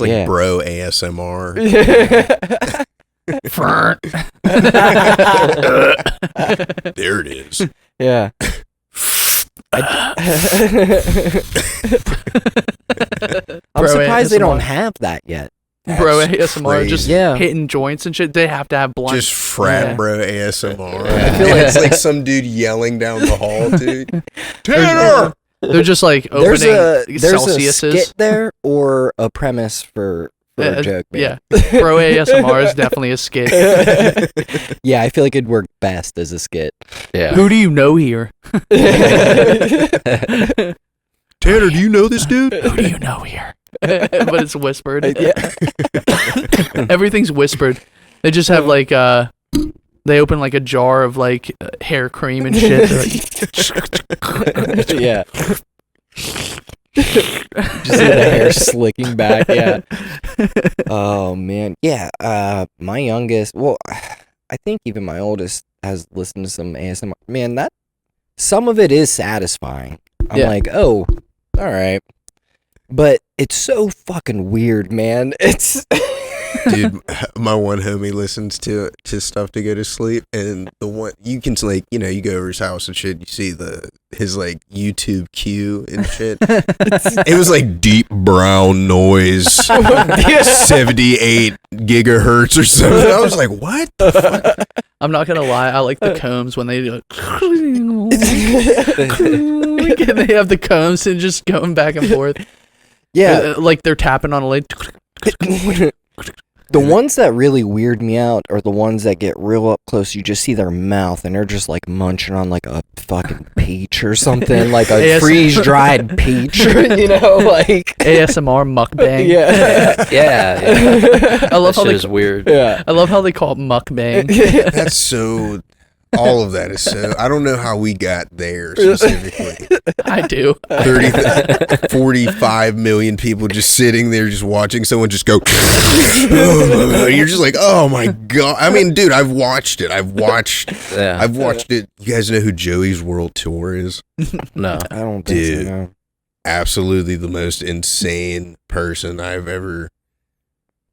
like bro ASMR. There it is. Yeah. I'm surprised they don't have that yet. Bro ASMR, just Yeah. hitting joints and shit. They have to have blunt. Just frat bro ASMR. Yeah. I feel like it's like some dude yelling down the hall, dude. Tanner! They're just like There's opening a Celsiuses. skit there or a premise for a joke, man. Yeah, bro ASMR is definitely a skit. Yeah, I feel like it'd work best as a skit. Yeah. Who do you know here? Tanner, do you know this dude? Who do you know here? But it's whispered. Yeah. Everything's whispered. They just have like they open like a jar of like hair cream and shit. They're like, Yeah. Just see the hair slicking back. Yeah. Oh man. Yeah. My youngest. Well, I think even my oldest has listened to some ASMR. Man, that some of it is satisfying. I'm like, oh, all right. But it's so fucking weird, man. It's Dude, my one homie listens to stuff to go to sleep, and the one you can like, you know, you go over his house and shit, you see his like YouTube queue and shit. It was like deep brown noise, 78 gigahertz or something. I was like, what the fuck? I'm not gonna lie, I like the combs when they do it. And they have the combs and just going back and forth. yeah. Like they're tapping on a lid. The ones that really weird me out are the ones that get real up close. You just see their mouth and they're just like munching on like a fucking peach or something, like a freeze-dried peach, you know, like ASMR mukbang. Yeah. I love how That shit is weird. Yeah. I love how they call it mukbang. That's so. All of that is so. I don't know how we got there specifically. I do. 45 million people just sitting there, just watching someone just go. You're just like, oh my god. I mean, dude, I've watched it. I've watched it. You guys know who Joey's World Tour is? No. I don't think Dude. so. No. Absolutely the most insane person I've ever.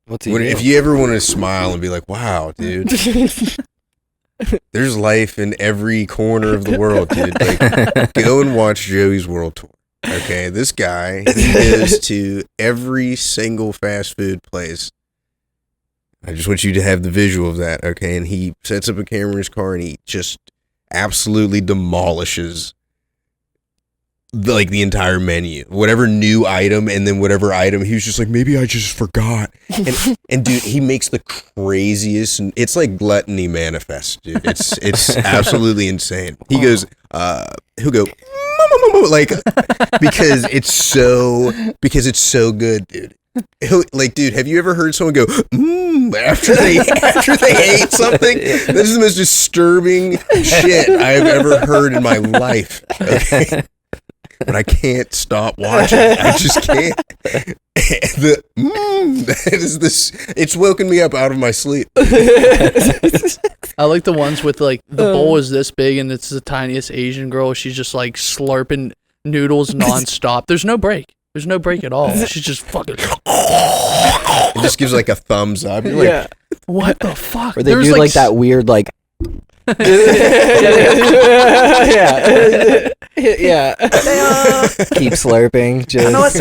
What's he If you ever want to smile and be like, wow, dude. There's life in every corner of the world, dude. Like, go and watch Joey's World Tour. Okay, this guy goes to every single fast food place. I just want you to have the visual of that, okay? And he sets up a camera in his car and he just absolutely demolishes the entire menu, whatever new item, and then whatever item he was just like, maybe I just forgot. And dude, he makes the craziest. It's like gluttony manifest, dude. It's absolutely insane. He goes, he'll go like because it's so good, dude. He'll, like, dude, have you ever heard someone go after they ate something? This is the most disturbing shit I've ever heard in my life. Okay? But I can't stop watching. I just can't. That is this. It's woken me up out of my sleep. I like the ones with like the bowl is this big and it's the tiniest Asian girl. She's just like slurping noodles nonstop. There's no break. There's no break at all. She's just fucking. It just gives like a thumbs up. You're like, what the fuck? Or they do like that weird like. Yeah. Keep slurping. Just.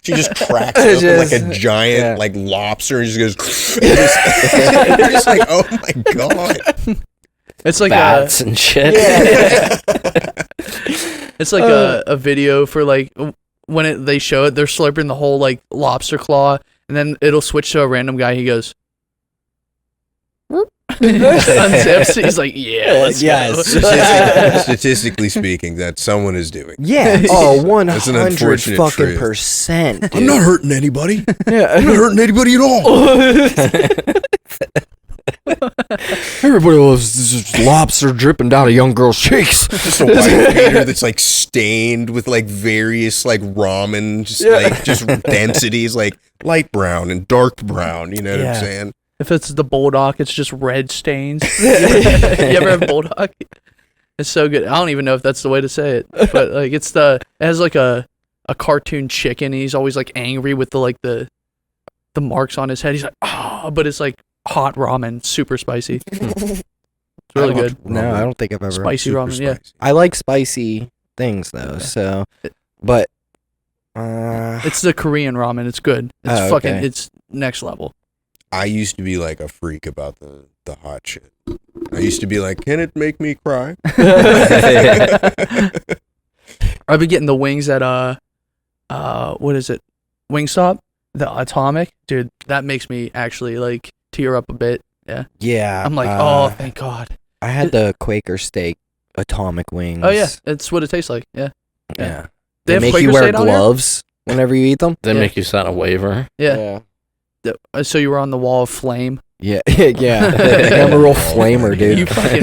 she just cracks open like a giant like lobster and just goes. You're just like, oh my god. It's like bats and shit. It's like a video for like when they show it, they're slurping the whole like lobster claw, and then it'll switch to a random guy. He goes. Unzips. He's like, let's go. Statistically speaking, that someone is doing. Yeah. Oh, 100 That's an unfortunate fucking truth. %. I'm not hurting anybody. Yeah. I'm not hurting anybody at all. Everybody loves this lobster dripping down a young girl's cheeks. Just a white beater that's like stained with like various like ramen, just densities, like light brown and dark brown. You know what I'm saying? If it's the bulldog, it's just red stains. You ever have bulldog? It's so good. I don't even know if that's the way to say it, but like it has like a cartoon chicken. And he's always like angry with the the marks on his head. He's like, oh, but it's like hot ramen, super spicy. It's really good. No, I don't think I've ever. Spicy ramen, yeah. I like spicy things though, so. But. It's the Korean ramen. It's good. It's fucking. It's next level. I used to be like a freak about the hot shit. I used to be like, can it make me cry? I've been getting the wings at what is it? Wingstop, the Atomic, dude. That makes me actually like tear up a bit. Yeah. Yeah. I'm like, oh, thank God. I had the Quaker Steak Atomic wings. Oh yeah, it's what it tastes like. Yeah. Yeah. They make Quaker you wear State out here? gloves whenever you eat them. They make you sign a waiver. Yeah. So you were on the wall of flame. Yeah. Yeah. I'm a real flamer, dude. You fucking.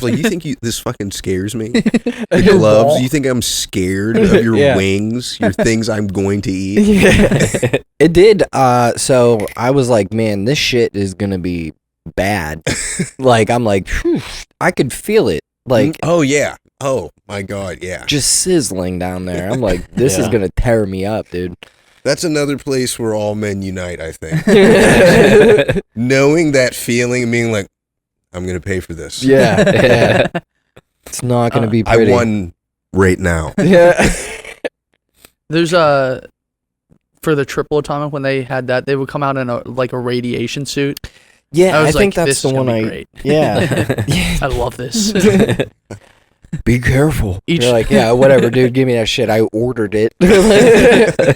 Like, you think this fucking scares me? The gloves? You think I'm scared of your wings? Your things I'm going to eat? Yeah. It did. So I was like, man, this shit is gonna be bad. Like, I'm like, whew, I could feel it. Like, oh yeah. Oh my God, yeah. Just sizzling down there. I'm like, this is gonna tear me up, dude. That's another place where all men unite, I think. Knowing that feeling and being like, I'm going to pay for this. Yeah. It's not going to be pretty. I won right now. Yeah. There's for the triple atomic, when they had that, they would come out in a radiation suit. Yeah, I like, think that's this the is one gonna be I. great. Yeah. I love this. Be careful. You're like, yeah, whatever, dude. Give me that shit. I ordered it.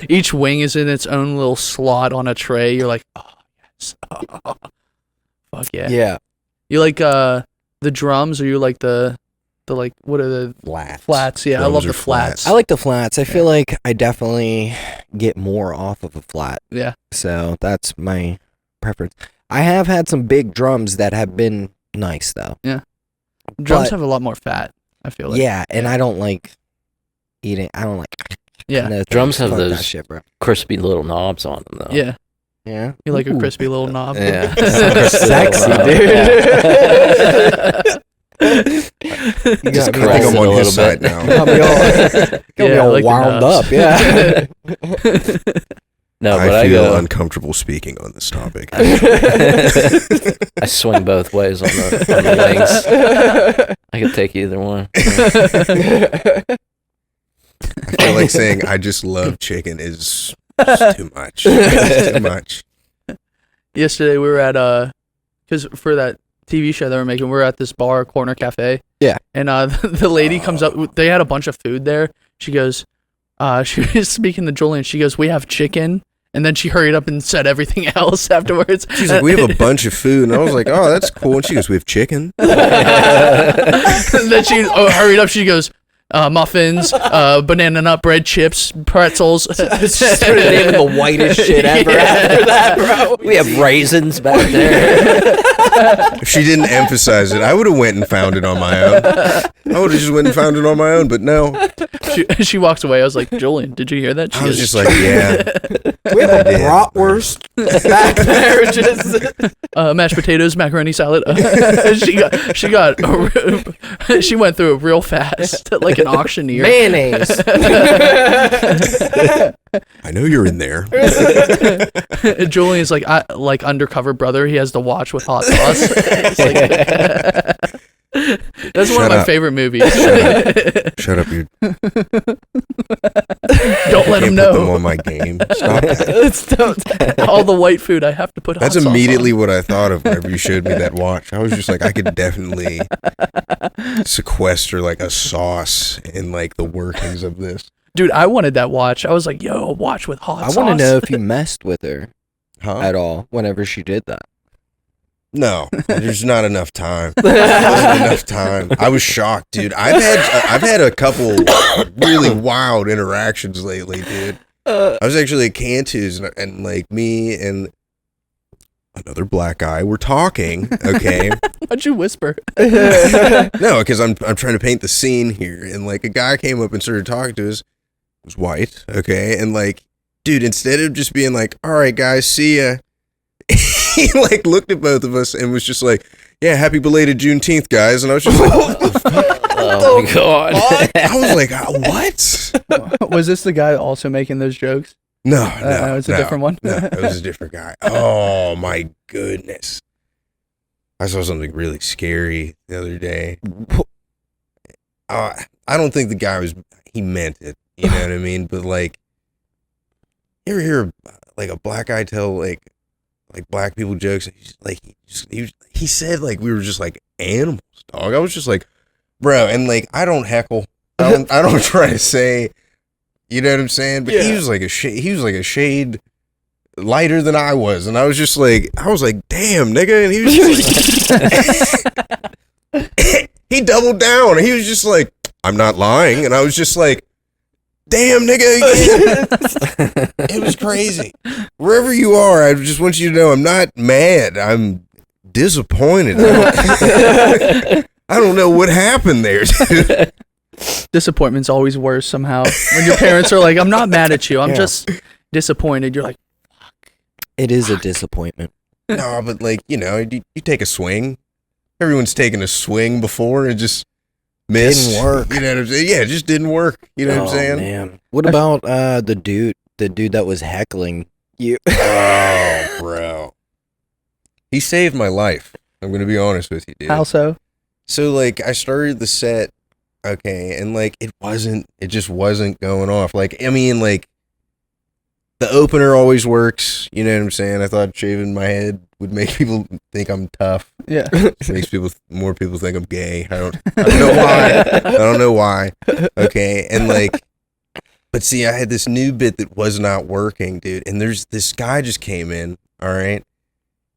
Each wing is in its own little slot on a tray. You're like, oh yes, fuck yeah. Yeah. You like the drums, or you like the like, what are the flats? Yeah, Drums I love or the flats. I like the flats. I feel like I definitely get more off of a flat. Yeah. So that's my preference. I have had some big drums that have been nice though. Yeah. Drums have a lot more fat, I feel like. Yeah, and I don't like eating. I don't like. Yeah. No, Drums have fuck that those shit, bro. crispy little knobs on them, though. Yeah. Yeah. You like a Ooh. crispy little knob. Yeah. Sexy, dude. Just I think caress I'm it on a his little side bit. now. Got me all, Yeah, I like the wound knobs. up. Yeah. No, I but feel go. uncomfortable speaking on this topic. I swing both ways on the wings. I could take either one. I feel like saying I just love chicken is just too much. It's too much. Yesterday we were at because for that TV show they were making, we were at this bar, Corner Cafe. Yeah. And the lady comes up. They had a bunch of food there. She goes, she was speaking to Julian. She goes, "We have chicken." And then she hurried up and said everything else afterwards. She's like, "We have a bunch of food," and I was like, "Oh, that's cool." And she goes, "We have chicken." And then she hurried up. She goes, muffins, banana nut bread, chips, pretzels. Started naming the whitest shit ever after that, bro. We have raisins back there. If she didn't emphasize it, I would have went and found it on my own. I would have just went and found it on my own, but no. She walks away. I was like, "Julian, did you hear that?" She I was goes, just like, "Yeah." We have a did. bratwurst back there. Just mashed potatoes, macaroni salad. She went through it real fast, like an auctioneer. mayonnaise. I know you're in there. Julian's like undercover brother. He has the watch with hot sauce. It's like, that's one of my favorite movies. Shut up, you. Don't let him Can't put them know. on my game. Stop that. All the white food I have to put. That's hot sauce immediately on. what I thought of whenever you showed me that watch. I was just like, I could definitely sequester like a sauce in like the workings of this. Dude, I wanted that watch. I was like, "Yo, a watch with hot I sauce." want to know if you messed with her Huh? at all whenever she did that. No, there's not enough time. There wasn't enough time. I was shocked, dude. I've had a couple really wild interactions lately, dude. I was actually at Cantu's and like me and another black guy were talking. Okay, Why'd you whisper? no, because I'm trying to paint the scene here, and like a guy came up and started talking to us. It was white, okay, and like, dude, instead of just being like, "All right, guys, see ya," he like looked at both of us and was just like, "Yeah, happy belated Juneteenth, guys," and I was just like, "What the fuck?" Oh my god. I was like, "What?" Was this the guy also making those jokes? No, it's a different one. No, it was a different guy. Oh my goodness! I saw something really scary the other day. I don't think the guy he meant it. You know what I mean? But like, you ever hear like a black guy tell like black people jokes? He said like we were just like animals, dog. I was just like, bro, and like I don't heckle. I don't try to say. You know what I'm saying? But he was like a shade lighter than I was, and I was like, damn, nigga. And he was just like, he doubled down, and he was just like, I'm not lying, and I was just like, damn, nigga. It was crazy. Wherever you are, I just want you to know I'm not mad. I'm disappointed. I don't know what happened there, dude. Disappointment's always worse somehow. When your parents are like, I'm not mad at you, I'm just disappointed. You're like, fuck. It is a disappointment. No, but like, you take a swing. Everyone's taken a swing before and just missed. Didn't work. You know what I'm saying? Yeah, it just didn't work. You know what I'm saying? Man. What about the dude that was heckling you? Oh, bro. He saved my life. I'm going to be honest with you, dude. How so? So like I started the set, okay, and like it just wasn't going off. Like, I mean, like the opener always works, you know what I'm saying? I thought shaving my head would make people think I'm tough. Yeah. Makes more people think I'm gay. I don't know why. I don't know why. Okay. And like, but see, I had this new bit that was not working, dude. And there's this guy just came in. All right.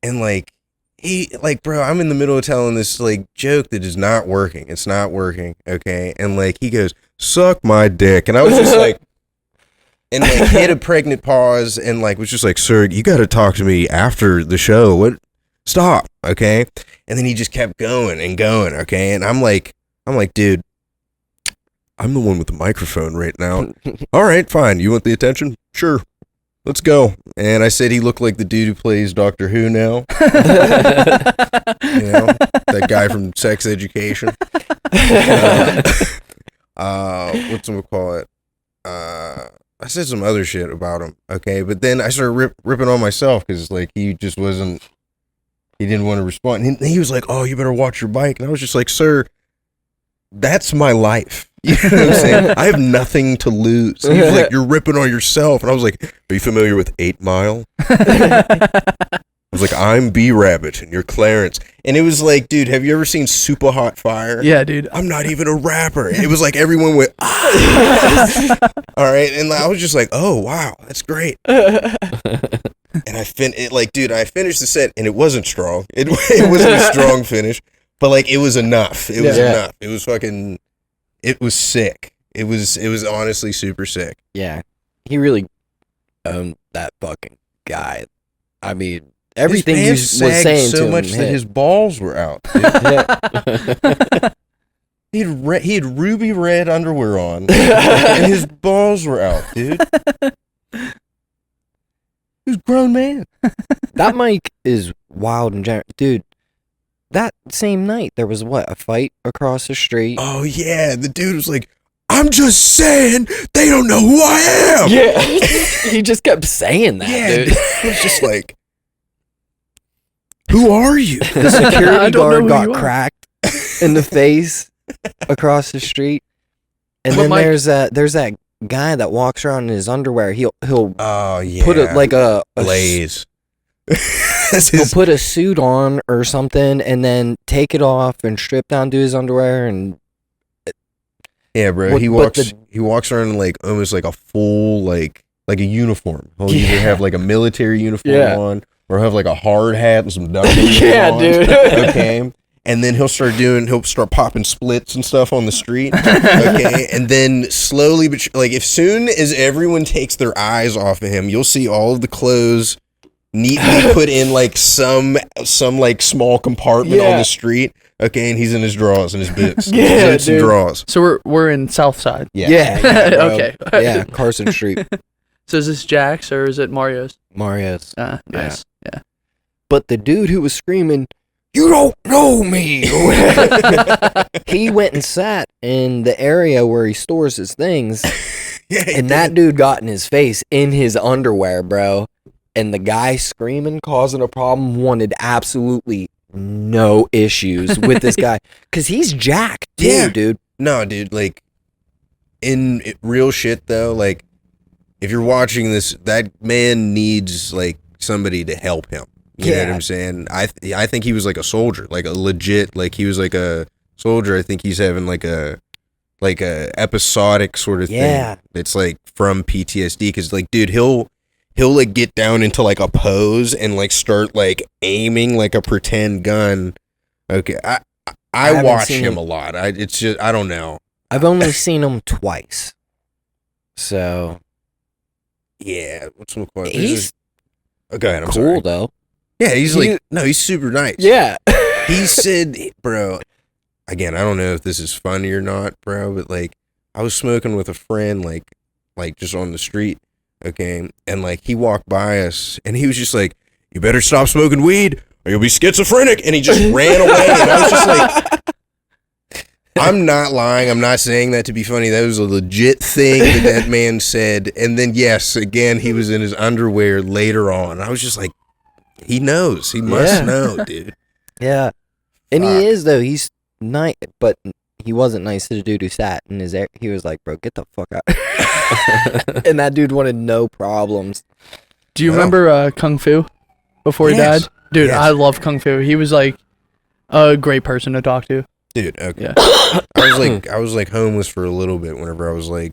And like, bro, I'm in the middle of telling this like joke that is not working. It's not working. Okay. And like, he goes, suck my dick. And I was just like, and like hit a pregnant pause and like was just like, sir, you got to talk to me after the show. What? Stop. Okay. And then he just kept going and going. Okay. And I'm like, dude, I'm the one with the microphone right now. All right, fine. You want the attention? Sure. Let's go. And I said he looked like the dude who plays Doctor Who now. That guy from Sex Education. Whatchamacallit? I said some other shit about him, okay? But then I started ripping on myself because, like, he just wasn't, he didn't want to respond. And he was like, oh, you better watch your bike. And I was just like, sir, that's my life. You know what I'm saying? I have nothing to lose. He was like, you're ripping on yourself. And I was like, are you familiar with 8 Mile? I was like, I'm B-Rabbit and you're Clarence. And it was like, dude, have you ever seen Super Hot Fire? Yeah, dude. I'm not even a rapper. It was like everyone went, ah. All right. And I was just like, oh, wow, that's great. And I finished the set and it wasn't strong. It wasn't a strong finish, but like it was enough. It was enough. It was fucking, it was sick. It was honestly super sick. Yeah. He really owned that fucking guy. I mean, everything he was saying so to much him that his balls were out. He had ruby red underwear on, and his balls were out, dude. He was a grown man. That mic is wild and generous. Dude, that same night, there was a fight across the street? Oh, yeah. The dude was like, I'm just saying they don't know who I am. Yeah. He just kept saying that, dude. It was just like, who are you? The security guard got cracked in the face across the street. And then there's that guy that walks around in his underwear. He'll put a blaze. He'll put a suit on or something and then take it off and strip down to his underwear and yeah, bro. He walks around in like almost like a full like a uniform. He'll either have like a military uniform on or have like a hard hat and some duckers on. Dude. Okay. And then he'll start popping splits and stuff on the street. Okay. And then slowly, but like as soon as everyone takes their eyes off of him, you'll see all of the clothes neatly put in like some like small compartment on the street. Okay, and he's in his drawers and his boots. Yeah, dude. Drawers. So we're in South Side. Yeah. Okay. Yeah, Carson Street. So is this Jack's or is it Mario's? Mario's. Nice. Yeah. But the dude who was screaming, "You don't know me!" he went and sat in the area where he stores his things And that dude got in his face in his underwear, bro. And the guy screaming, causing a problem, wanted absolutely no issues with this guy. Because he's jacked, too, Yeah. dude. No, dude, like, in real shit, though, like, if you're watching this, that man needs, like, somebody to help him. You know what I'm saying? I think he was, like, a soldier. Like, a legit, like, he was, like, a soldier. I think he's having, like a episodic sort of thing. It's, like, from PTSD. Because, like, dude, he'll like get down into like a pose and like start like aiming like a pretend gun. Okay, I watch him a lot. It's just I don't know. I've only seen him twice. So yeah, what's some he's okay. I'm cool sorry. though. Yeah, he's like no, he's super nice. Yeah, he said, bro. Again, I don't know if this is funny or not, bro, but like I was smoking with a friend, like just on the street. Okay, and like he walked by us and he was just like, you better stop smoking weed or you'll be schizophrenic, and he just ran away. And I was just like, I'm not lying, I'm not saying that to be funny, that was a legit thing that man said. And then yes, again, he was in his underwear later on. I was just like, he knows, he must know, dude. Yeah, and he is though, he's nice, but he wasn't nice to the dude who sat in his air. He was like, bro, get the fuck out. And that dude wanted no problems. Do you remember Kung Fu before he died? Dude, Yes. I love Kung Fu. He was like a great person to talk to. Dude, okay. Yeah. I was like homeless for a little bit whenever I was like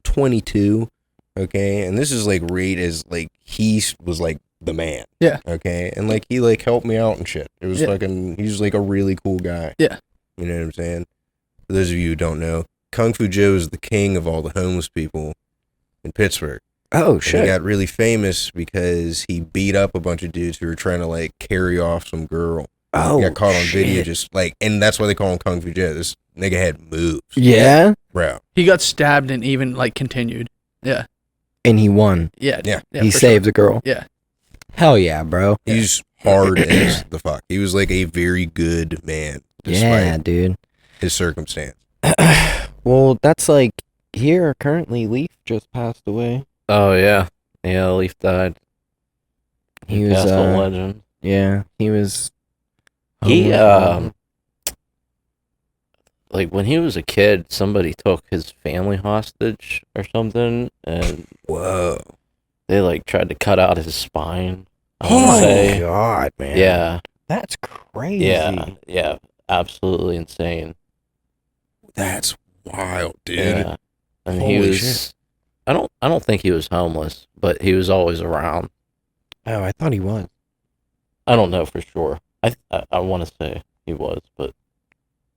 22. Okay, and this is like right as like he was like the man. Yeah. Okay, and like he like helped me out and shit. It was Yeah. fucking. He's like a really cool guy. Yeah. You know what I'm saying? For those of you who don't know, Kung Fu Joe is the king of all the homeless people in Pittsburgh. Oh And he shit! got really famous because he beat up a bunch of dudes who were trying to like carry off some girl. Oh, He got caught on video, shit. just like, and that's why they call him Kung Fu Joe. This nigga had moves, Yeah, bro. He got stabbed and even like continued. Yeah. and he won. Yeah. Yeah. He for saved the girl. Yeah. Hell yeah, bro. He's hard as the fuck. He was like a very good man, Yeah, despite dude. his circumstance. Well, that's like here currently. Leaf just passed away. Oh yeah, yeah. Leaf died. He was Passed a legend. yeah, he was. He homeless. like when he was a kid, somebody took his family hostage or something, and Whoa. they like tried to cut out his spine. I Oh wanna my say. god, man. Yeah, That's crazy. yeah, absolutely insane. That's wild, dude. Yeah, and he Holy was. shit. I don't think he was homeless, but he was always around. Oh, I thought he was. I don't know for sure. I want to say he was, but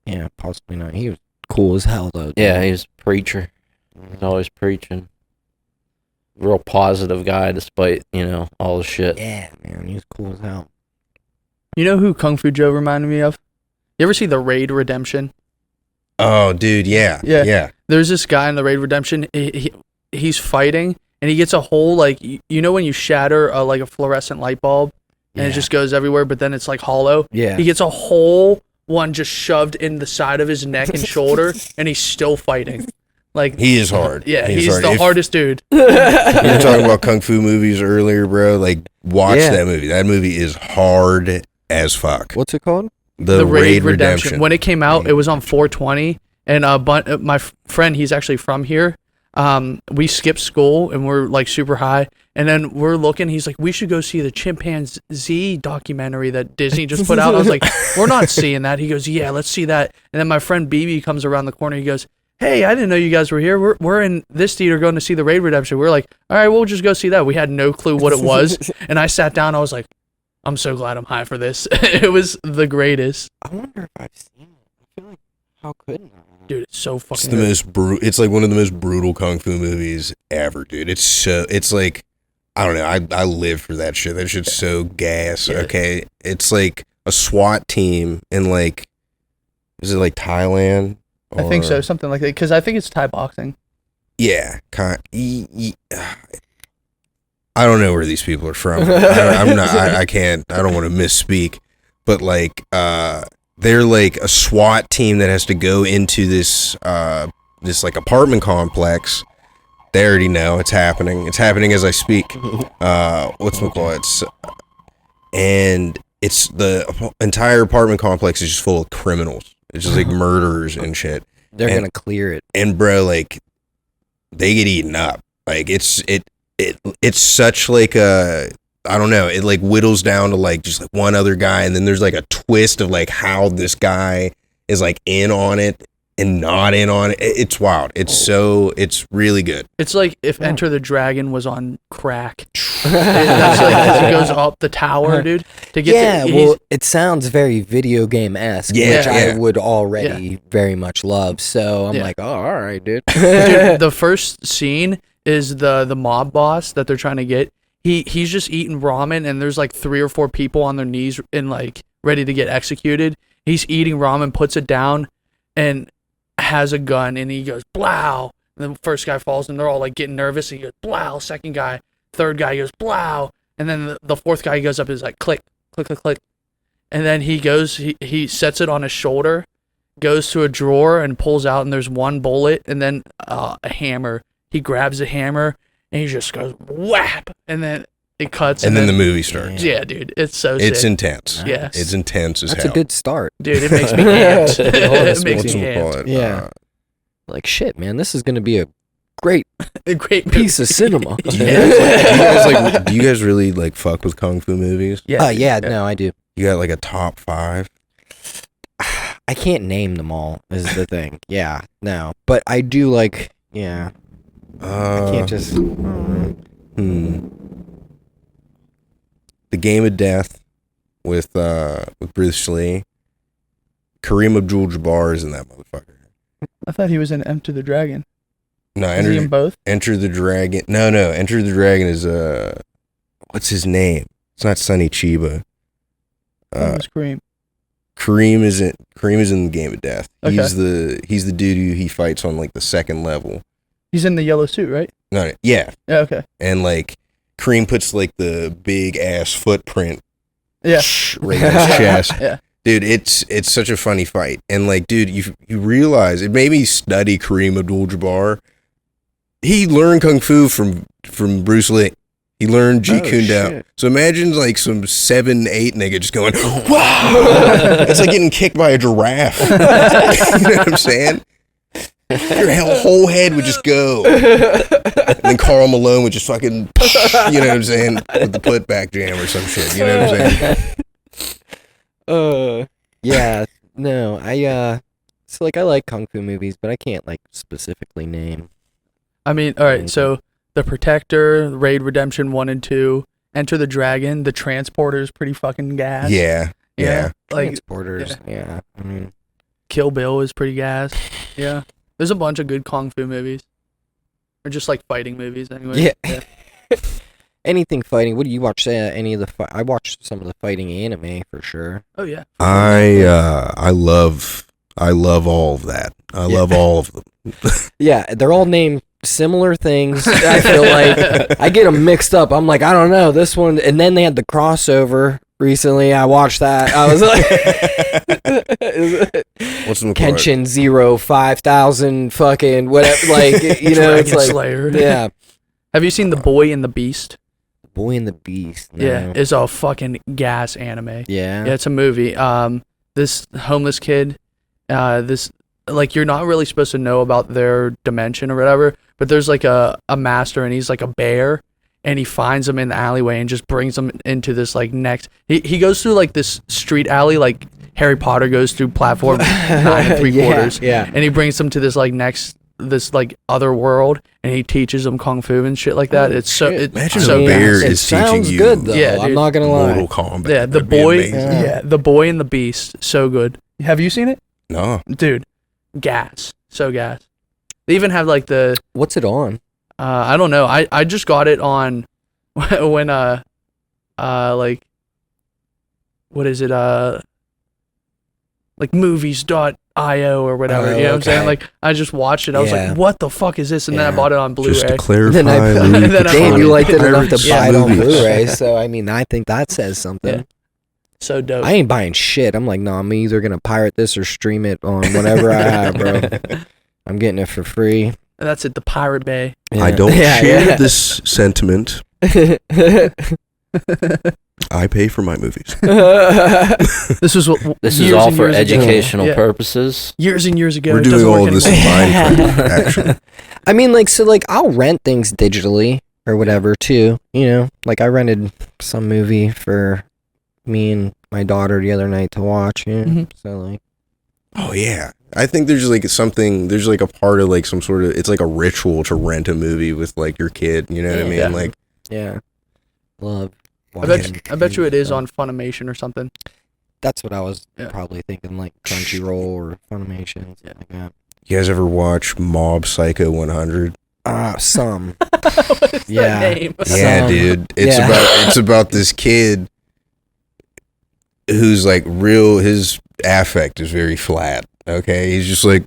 Yeah, possibly not. He was cool as hell though. dude. yeah, he was a preacher. He's always preaching. Real positive guy, despite all the shit. Yeah, man, he was cool as hell. You know who Kung Fu Joe reminded me of? You ever see The Raid Redemption? Oh, dude, yeah. Yeah. Yeah. There's this guy in The Raid Redemption. He's fighting, and he gets a whole like you know when you shatter like a fluorescent light bulb, and it just goes everywhere, but then it's like hollow. Yeah. He gets a whole one just shoved in the side of his neck and shoulder, and he's still fighting. Like He is hard. yeah, He is he's hard. the If hardest dude. You were talking about Kung Fu movies earlier, bro. Like, watch Yeah. that movie. That movie is hard as fuck. What's it called? The Raid Redemption. When it came out, it was on 420, and my friend, he's actually from here. We skipped school and we're like super high, and then we're looking. He's like, we should go see the chimpanzee documentary that Disney just put out. I was like, we're not seeing that. He goes, yeah, let's see that. And then my friend BB comes around the corner. He goes, hey, I didn't know you guys were here. We're in this theater going to see the Raid Redemption. We're like, all right, we'll just go see that. We had no clue what it was, and I sat down. I was like, I'm so glad I'm high for this. It was the greatest. I wonder if I've seen it. I feel like how couldn't I? Dude, it's so fucking It's the good. most brutal. It's like one of the most brutal kung fu movies ever, dude. It's like, I don't know. I live for that shit. That shit's so gas. Yeah. Okay, it's like a SWAT team in like, is it like Thailand? I think so, Or- something like that. Because I think it's Thai boxing. Yeah, I don't know where these people are from. I'm not. I can't. I don't want to misspeak, but like, they're like a SWAT team that has to go into this this like apartment complex. They already know it's happening. It's happening as I speak. And it's the entire apartment complex is just full of criminals. It's just like murderers and shit. They're gonna clear it. And bro, like they get eaten up. Like it's such like a, I don't know, it like whittles down to like just like one other guy, and then there's like a twist of like how this guy is like in on it and not in on it. It's wild. It's really good. It's like if Enter the Dragon was on crack. That's like as it goes up the tower, dude. To get it sounds very video game-esque, which I would already very much love. So I'm like, oh, all right, dude. Dude, the first scene is the mob boss that they're trying to get. He's just eating ramen, and there's like 3 or 4 people on their knees and like ready to get executed. He's eating ramen, puts it down, and has a gun, and he goes blow. And the first guy falls, and they're all like getting nervous. And he goes blow. Second guy, third guy goes blow, and then the fourth guy goes up and is like click, click, click, click, and then he goes, he sets it on his shoulder, goes to a drawer and pulls out, and there's 1 bullet, and then a hammer. He grabs a hammer and he just goes whap, and then it cuts, and then the movie starts. Yeah, dude, it's so sick. It's intense. Yeah, it's intense as That's hell. a good start, dude. It makes me amped. It makes me amped. Yeah, like shit, man. This is gonna be a great piece of cinema. Do you guys really like fuck with kung fu movies? Yeah. No, I do. You got like a top 5? I can't name them all. Is the thing. Yeah, no, but I do like. Yeah, I can't just. The Game of Death with Bruce Lee. Kareem Abdul-Jabbar is in that motherfucker. I thought he was in Enter the Dragon. No, Is he in both? Enter the Dragon. No. Enter the Dragon is what's his name? It's not Sonny Chiba. It was Kareem. Kareem is in the Game of Death. Okay. He's the dude who he fights on like the 2nd level. He's in the yellow suit, right? No, yeah. Yeah, okay. And like Kareem puts like the big ass footprint Yeah. right in his chest. Yeah. Dude, it's such a funny fight. And like, dude, you realize it made me study Kareem Abdul-Jabbar. He learned Kung Fu from Bruce Lee. He learned Jeet Kune Do. So imagine like some 7'8" nigga just going, wow! It's like getting kicked by a giraffe. You know what I'm saying? Your whole head would just go. And then Karl Malone would just fucking, you know what I'm saying? With the putback jam or some shit. You know what I'm saying? Yeah, no, so like I like Kung Fu movies, but I can't like specifically name. I mean, all right, so The Protector, Raid Redemption 1 and 2, Enter the Dragon, The Transporter is pretty fucking gas. Yeah. Like Transporters, yeah. I mean, Kill Bill is pretty gas. Yeah. There's a bunch of good Kung Fu movies. Or just like fighting movies anyway. Yeah. Anything fighting. What do you watch? Any of the I watched some of the fighting anime for sure. Oh yeah. I love all of that. I love all of them. Yeah, they're all named similar things. I feel like I get them mixed up. I'm like, I don't know this one, and then they had the crossover recently. I watched that. I was like, what's the Kenshin 05000 fucking whatever. Like you know, Dragon it's like Slayer. Yeah. Have you seen The Boy and the Beast? Boy and the Beast. No. Yeah, it's a fucking gas anime. Yeah. Yeah, it's a movie. This homeless kid, this like you're not really supposed to know about their dimension or whatever, but there's like a master, and he's like a bear, and he finds him in the alleyway and just brings him into this like next. He goes through like this street alley like Harry Potter goes through platform 9 3/4. Yeah. And he brings them to this like this like other world, and he teaches them kung fu and shit like that. It's so imagine so a bear It is teaching sounds you good though. Yeah, I'm dude. not gonna lie. Mortal Kombat. Yeah, The That'd be Boy. amazing. Yeah, The Boy and the Beast, so good. Have you seen it? No. Dude, gas, so gas. They even have like the What's it on? I don't know. I just got it on when like what is it like movies.io or whatever. You know what I'm saying? Like I just watched it. I was like, what the fuck is this? And then I bought it on Blu-ray. Just to clarify, Then I- Louie then I- Damn, Petrone you liked it enough to pirates buy it on movies. Blu-ray. So I mean, I think that says something. Yeah. So dope. I ain't buying shit. I'm like, no, I'm either gonna pirate this or stream it on whatever I have, bro. I'm getting it for free. And that's at the Pirate Bay. Yeah. I don't Yeah, share yeah. this sentiment. I pay for my movies. This was This is years all and for years ago. educational Yeah. purposes. Years and years ago. We're It doing doesn't all work of this anymore. in Minecraft, actually. I mean, like, so, like, I'll rent things digitally or whatever, too. You know, like, I rented some movie for me and my daughter the other night to watch. You know? Mhm. So, like, Oh yeah, I think there's like something. There's like a part of like some sort of. It's like a ritual to rent a movie with like your kid. You know what I mean? Yeah. Like, yeah. Love. I bet you it is stuff. on Funimation or something. That's what I was Yeah. probably thinking, like Crunchyroll or Funimation, something like that. you guys ever watch Mob Psycho 100? Some. What is Yeah. that name? Yeah, Some. dude. It's Yeah. about this kid who's like real. His affect is very flat. Okay, he's just like.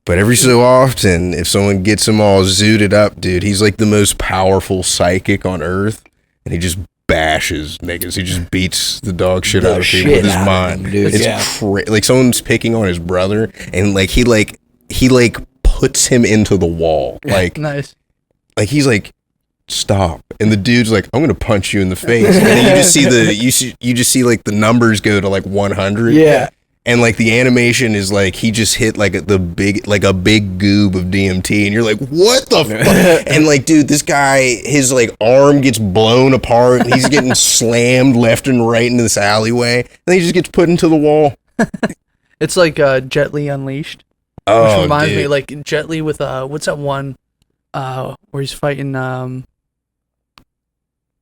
But every so often, if someone gets him all zooted up, dude, he's like the most powerful psychic on earth, and he just bashes niggas. He just beats the dog shit The out of people with shit his out of mind. them, dude. It's Yeah. like someone's picking on his brother, and like he puts him into the wall, like he's like, stop, and the dude's like, I'm gonna punch you in the face, and then you just see like the numbers go to like 100, Yeah. and like the animation is like he just hit like a big goob of DMT, and you're like, what the fuck? And like, dude, this guy, his like arm gets blown apart, and he's getting slammed left and right into this alleyway, and he just gets put into the wall. It's like Jet Li Unleashed. Oh, Which reminds me, dude. like Jet Li with what's that one where he's fighting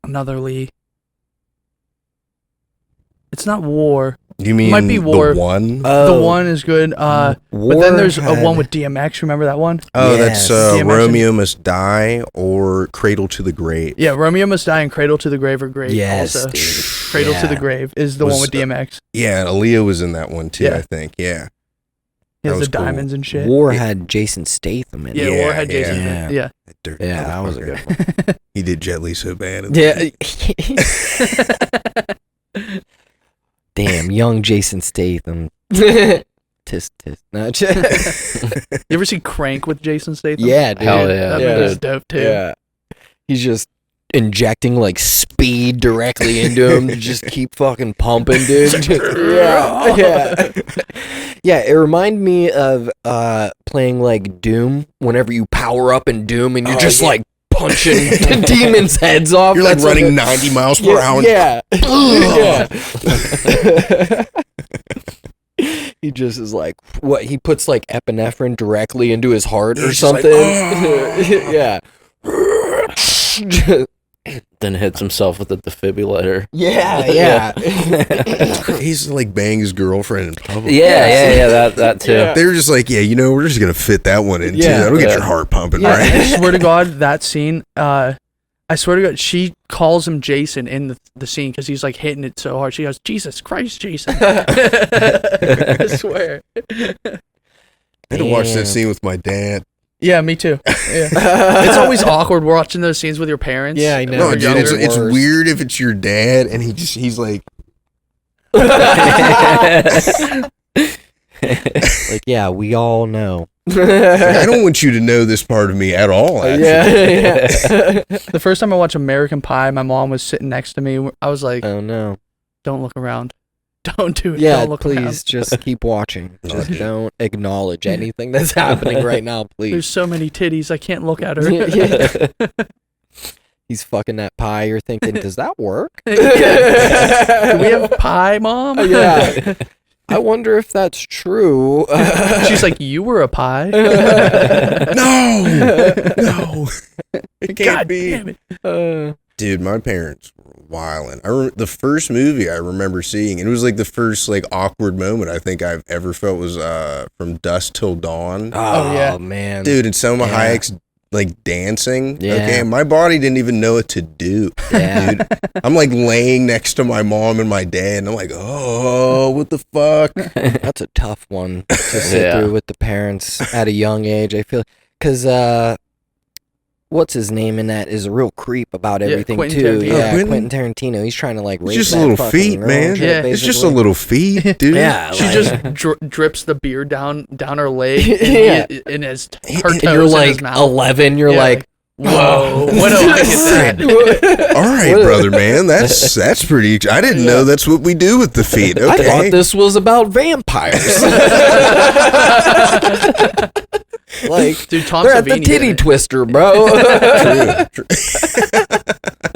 another Lee. It's not War. You mean might be War. the one? The one is good. But then there's a one with DMX. Remember that one? Oh, Yes. that's DMX. Romeo Must Die or Cradle to the Grave. Yeah, Romeo Must Die and Cradle to the Grave are great. Yes, also. dude. Cradle to the Yeah. Grave is the Was, one with DMX. Yeah, and Aaliyah was in that one too, Yeah. I think. Yeah. He That has was the cool. diamonds and shit. War Yeah. had Jason Statham in Yeah, it. War had Jason. yeah. Yeah. That dirty Yeah, that was a motherfucker. good one. He did Jet Li so bad. Yeah. Damn, young Jason Statham. Tisk tisk. No, You ever see Crank with Jason Statham? yeah, dude. Hell yeah. That Yeah. movie's dope too. Yeah. He's just injecting like speed directly into him to just keep fucking pumping, dude. yeah. Yeah. Yeah, it reminded me of playing like Doom whenever you power up in Doom and you're just like punching demons' heads off. You're like That's running it- 90 miles per hour. Yeah. Yeah. He just is like, what? He puts like epinephrine directly into his heart or He's just like, something. "Oh." Yeah. Then hits himself with a defibrillator. Yeah. He's like bang his girlfriend in public. Yeah, that too. Yeah. They were just like, yeah, you know, we're just going to fit that one in too. Yeah. That'll get Yeah. your heart pumping, Yeah, right? I swear to God, that scene. I swear to God, she calls him Jason in the scene because he's like hitting it so hard. She goes, "Jesus Christ, Jason!" I swear. I had to watch that Damn. scene with my dad. Yeah, me too. Yeah. It's always awkward watching those scenes with your parents. Yeah, I know. when No, you're dude, younger. it's Worse. weird if it's your dad and he's like, Like, yeah, we all know. I don't want you to know this part of me at all. Actually. Yeah. The first time I watched American Pie, my mom was sitting next to me. I was like, Oh no. "Don't look around. Don't do it. Yeah, Don't look please around." just keep watching. Just Okay. don't acknowledge anything that's happening right now, There's please. so many titties, I can't look at her. Yeah. He's fucking that pie. You're thinking, does that work? Do we have pie, Mom? Yeah. I wonder if that's true. She's like, "You were a pie." No, no, it can't God be. damn it. Dude, my parents were wildin'. The first movie I remember seeing, and it was like the first like awkward moment I think I've ever felt was From Dusk Till Dawn. Oh, yeah. man. Dude, and Selma Yeah. Hayek's like dancing. Yeah. Okay, my body didn't even know what to do. Yeah. Dude, I'm like laying next to my mom and my dad, and I'm like, oh, what the fuck? That's a tough one to sit Yeah. through with the parents at a young age. I feel because what's his name in that is a real creep about everything Quentin too. Tarantino. Yeah, Quentin? Quentin Tarantino. He's trying to like rape It's just a that little fucking feet, girl man. and shit, Yeah. It's just a basically. little feet, dude. Yeah, She like- just drips the beer down her leg Yeah. in his her And toes And you're in like his mouth. 11. You're Yeah, like, whoa, what do I get that? All right, brother, man. That's pretty. I didn't know that's what we do with the feet. I Okay. thought this was about vampires. Like, Dude, Tom they're at the Savini. titty did it. twister, bro. True.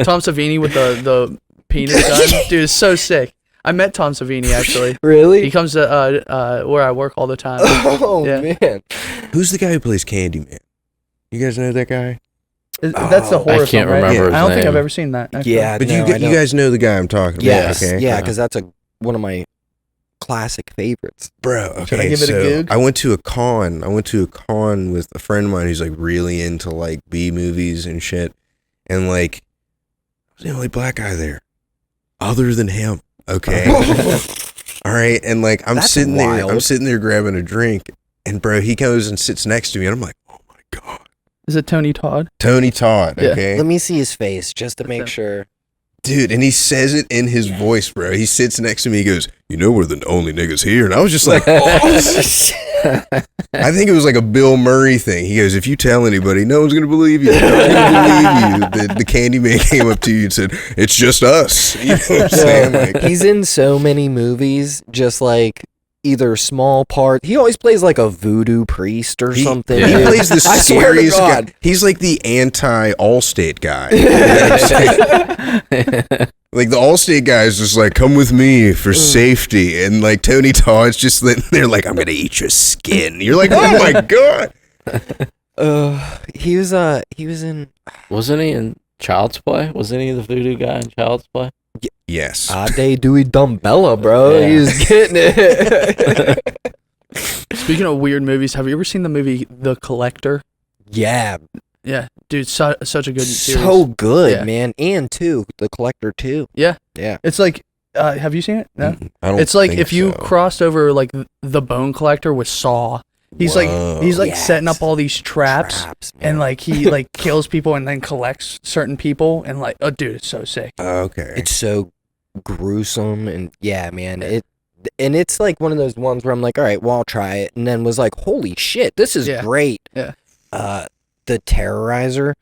Tom Savini with the penis gun. Dude, it's so sick. I met Tom Savini actually. He Really? comes to where I work all the time. Oh Yeah. man. Who's the guy who plays Candyman? You guys know that guy? That's the Oh, horror I can't film, right? remember his I don't think I've name. ever seen that. Actually. Yeah, But no, you I know. guys know the guy I'm talking about. Yes, Okay. yeah, because that's one of my classic favorites. Bro, okay, Should I give it a so goog? I went to a con with a friend of mine who's like really into like B movies and shit. And like I was the only black guy there. Other than him. Okay. All right. And like I'm That's sitting wild. there grabbing a drink, and bro, he goes and sits next to me, and I'm like, oh my God. Is it Tony Todd? Tony Todd, Yeah. okay? Let me see his face just to make Okay. sure. Dude, and he says it in his voice, bro. He sits next to me, he goes, you know we're the only niggas here. And I was just like, oh. I think it was like a Bill Murray thing. He goes, if you tell anybody, no one's going to believe you. No one's going to believe you. The Candyman came up to you and said, it's just us. You know what I'm saying? Like, He's in so many movies, just like either small part. He always plays like a voodoo priest or something. yeah. he dude. plays the I swear to scariest guy. God. He's like the anti-Allstate guy. You know what I'm saying? Like the Allstate guy is just like, come with me for safety. And like Tony Todd's just sitting there like, I'm going to eat your skin. You're like, oh my God. He was in Wasn't he in Child's Play? Wasn't he the voodoo guy in Child's Play? Yes. Ade Dewey Dumbella, bro. Yeah. He's getting it. Speaking of weird movies, have you ever seen the movie The Collector? Yeah, Yeah, dude, such a good series. so good, Yeah. man. And two, The Collector 2. Yeah. Yeah. It's like, have you seen it? No. I don't It's like think if you so. crossed over like the Bone Collector with Saw. He's Whoa. like Yes. setting up all these traps. man. And like he like kills people and then collects certain people and like, oh dude, it's so sick. Okay. It's so gruesome and yeah, man. It's like one of those ones where I'm like, all right, well, I'll try it, and then was like, holy shit, this is Yeah. great. Yeah. The Terrorizer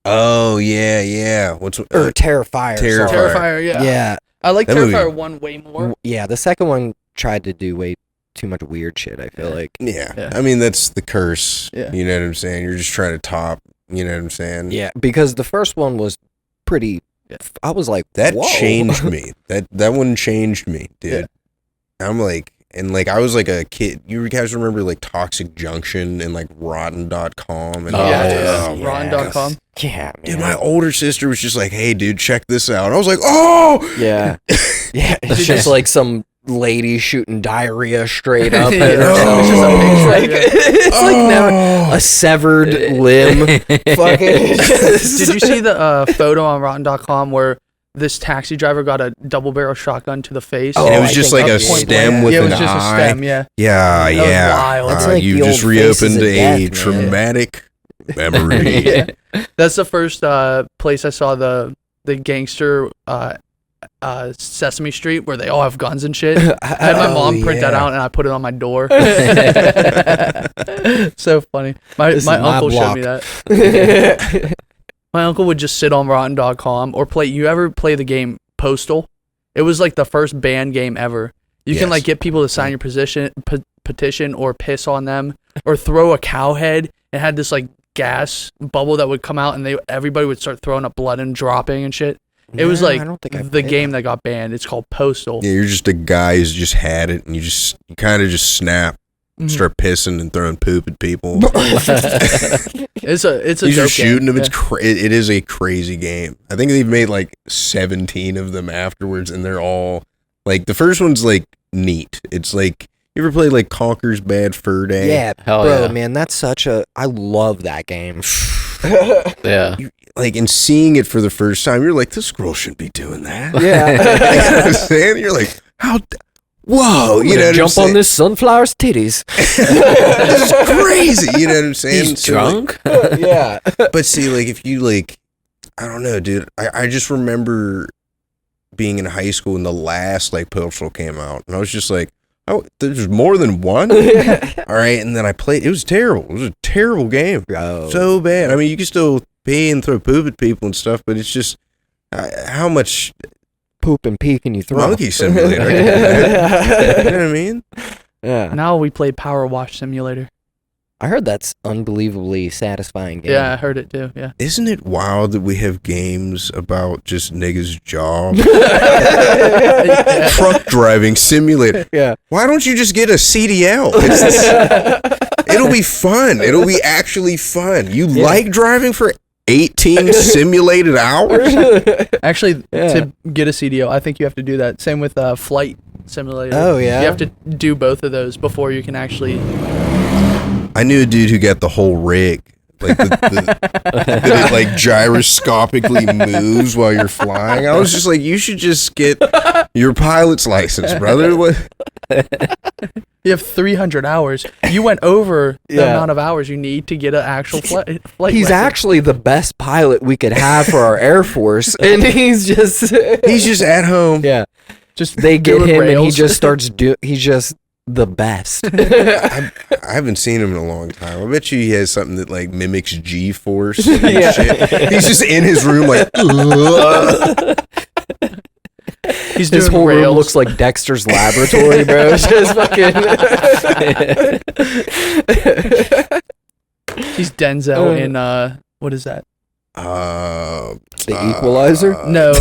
Oh, yeah. What's or Terrifier. Terrifier. sorry. Terrifier, yeah. Yeah. I like That movie- Terrifier 1 way more. Yeah. The second one tried to do way too much weird shit. I feel like. Yeah. Yeah. I mean, that's the curse. Yeah. You know what I'm saying? You're just trying to top, you know what I'm saying? Yeah, because the first one was pretty. I was like, That whoa. changed me. That one changed me, dude. I'm like, and like I was like a kid. You guys remember like Toxic Junction and like Rotten.com and Oh, all yeah, that? dude. Oh, Ron.com. Yeah, man. Dude, my older sister was just like, "Hey, dude, check this out." I was like, "Oh, Yeah, yeah. It's just like some lady shooting diarrhea straight up. Yeah, at herself. it's just a It's picture, like, yeah. it's like now a severed limb. Fucking. Did you see the photo on Rotten.com where this taxi driver got a double barrel shotgun to the face? Oh, and it was I just think like a I've seen stem that. with yeah, it an was just eye. a stem, yeah. Yeah, That was yeah. wild. That's like you the just old Faces reopened of a Death, man. traumatic memory. Yeah. That's the first place I saw the gangster Sesame Street where they all have guns and shit. I had my mom print that out and I put it on my door. So funny. My This is my uncle showed block. me that. My uncle would just sit on Rotten.com or play. You ever play the game Postal? It was like the first banned game ever. You can Yes. like get people to sign your petition or piss on them or throw a cow head. It had this like gas bubble that would come out and everybody would start throwing up blood and dropping and shit. It was No, like I don't think I've the played game that got banned. It's called Postal. Yeah, you're just a guy who's just had it, and you kind of just snap, Mhm. start pissing and throwing poop at people. It's a He's dope just shooting game. them. It is a crazy game. I think they've made like 17 of them afterwards, and they're all like the first one's like neat. It's like you ever play like Conker's Bad Fur Day? Yeah, Hell bro, yeah. man, that's such a. I love that game. Yeah. Like in seeing it for the first time, you're like, this girl shouldn't be doing that. Yeah. You know what I'm saying? You're like, whoa, you know what I'm jump saying? on this sunflower's titties. This is crazy, you know what I'm saying? He's So, like, drunk. Yeah. but see, like, if you, like, I don't know, dude. I just remember being in high school and the last, like, Pilsel came out. And I was just like, oh, there's more than one? All right, and then I played. It was terrible. It was a terrible game. Bro. So bad. I mean, you can still pee and throw poop at people and stuff, but it's just how much Poop and pee can you throw? monkey simulator. You know what I mean? Yeah. Now we play Power Wash Simulator. I heard that's unbelievably satisfying game. Yeah, I heard it too. Yeah. Isn't it wild that we have games about just niggas' jobs? Truck driving simulator. Yeah. Why don't you just get a CDL? It'll be fun. It'll be actually fun. You like driving for 18 simulated hours? Actually, Yeah. to get a CDO, I think you have to do that. Same with Flight Simulator. Oh, yeah? You have to do both of those before you can actually. I knew a dude who got the whole rig. Like, that it, like, gyroscopically moves while you're flying. I was just like, you should just get your pilot's license, brother. What? You have 300 hours. You went over the Yeah. amount of hours you need to get an actual flight. He's license. actually the best pilot we could have for our Air Force, and he's just He's just at home. yeah. just They get doing him, and he rails. just starts he's just the best. I haven't seen him in a long time. I bet you he has something that like mimics G-force and Yeah. shit. He's just in his room like, ugh. He's His doing whole room rails. looks like Dexter's laboratory, bro. It's just fucking. He's Denzel in what is that? The Equalizer? No,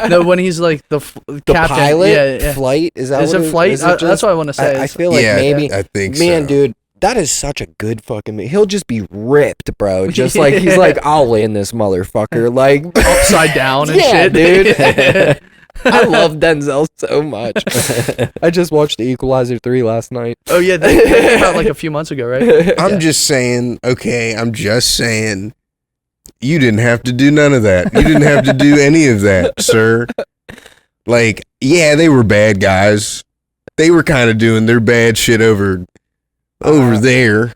no. When he's like the captain. Pilot? Yeah. Flight? Is that Is what it Flight? is it That's just- what I want to say. I feel like yeah, maybe. I think Man, so. dude, that is such a good fucking movie. He'll just be ripped, bro. Just like, he's like, I'll land this motherfucker. Like, upside down and yeah, shit, dude. I love Denzel so much. I just watched The Equalizer 3 last night. Oh yeah, that came out like a few months ago, right? I'm just saying, okay, I'm just saying, you didn't have to do none of that. You didn't have to do any of that, sir. Like, yeah, they were bad guys. They were kind of doing their bad shit over there.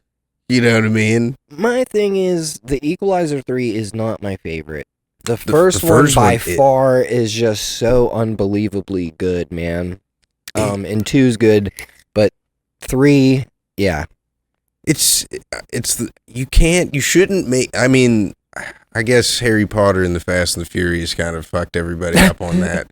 You know what I mean? My thing is, The Equalizer 3 is not my favorite. The first one first by one, far is just so unbelievably good, man. And 2's good, but 3, yeah. You shouldn't make, I mean, I guess Harry Potter and the Fast and the Furious kind of fucked everybody up on that.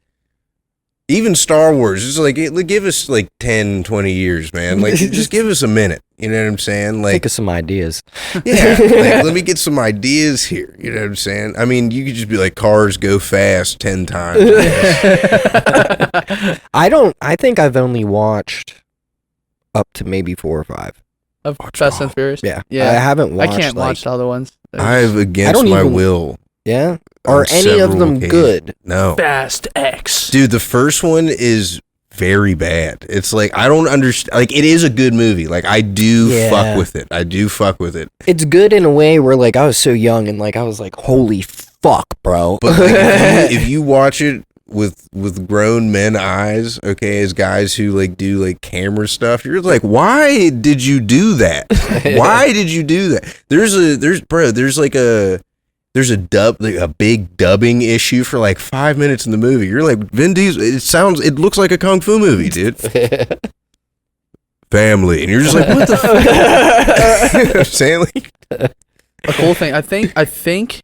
Even Star Wars, it's like, give us like 10, 20 years, man. Like, just give us a minute. You know what I'm saying? Like, Think of some ideas. yeah, like, let me get some ideas here. You know what I'm saying? I mean, you could just be like, cars go fast 10 times. I think I've only watched up to maybe 4 or 5. Of Fast and Furious. Yeah. Yeah. I haven't I watched. can't watch the other ones. I've, I against don't my even- will. Yeah. on Are any of several them occasions. good? No. Fast X. Dude, the first one is very bad. It's like, I don't understand. Like, it is a good movie. Like, I do Yeah. fuck with it. I do fuck with it. It's good in a way where like I was so young and like I was like, holy fuck, bro. But like, if you watch it with grown men eyes, okay, as guys who like do like camera stuff, you're like, why did you do that? Why did you do that? There's a big dubbing issue for like 5 minutes in the movie. You're like, Vin Diesel, it looks like a kung fu movie, dude. Family. And you're just like, what the fuck? You know what I'm saying? Like, A cool thing. I think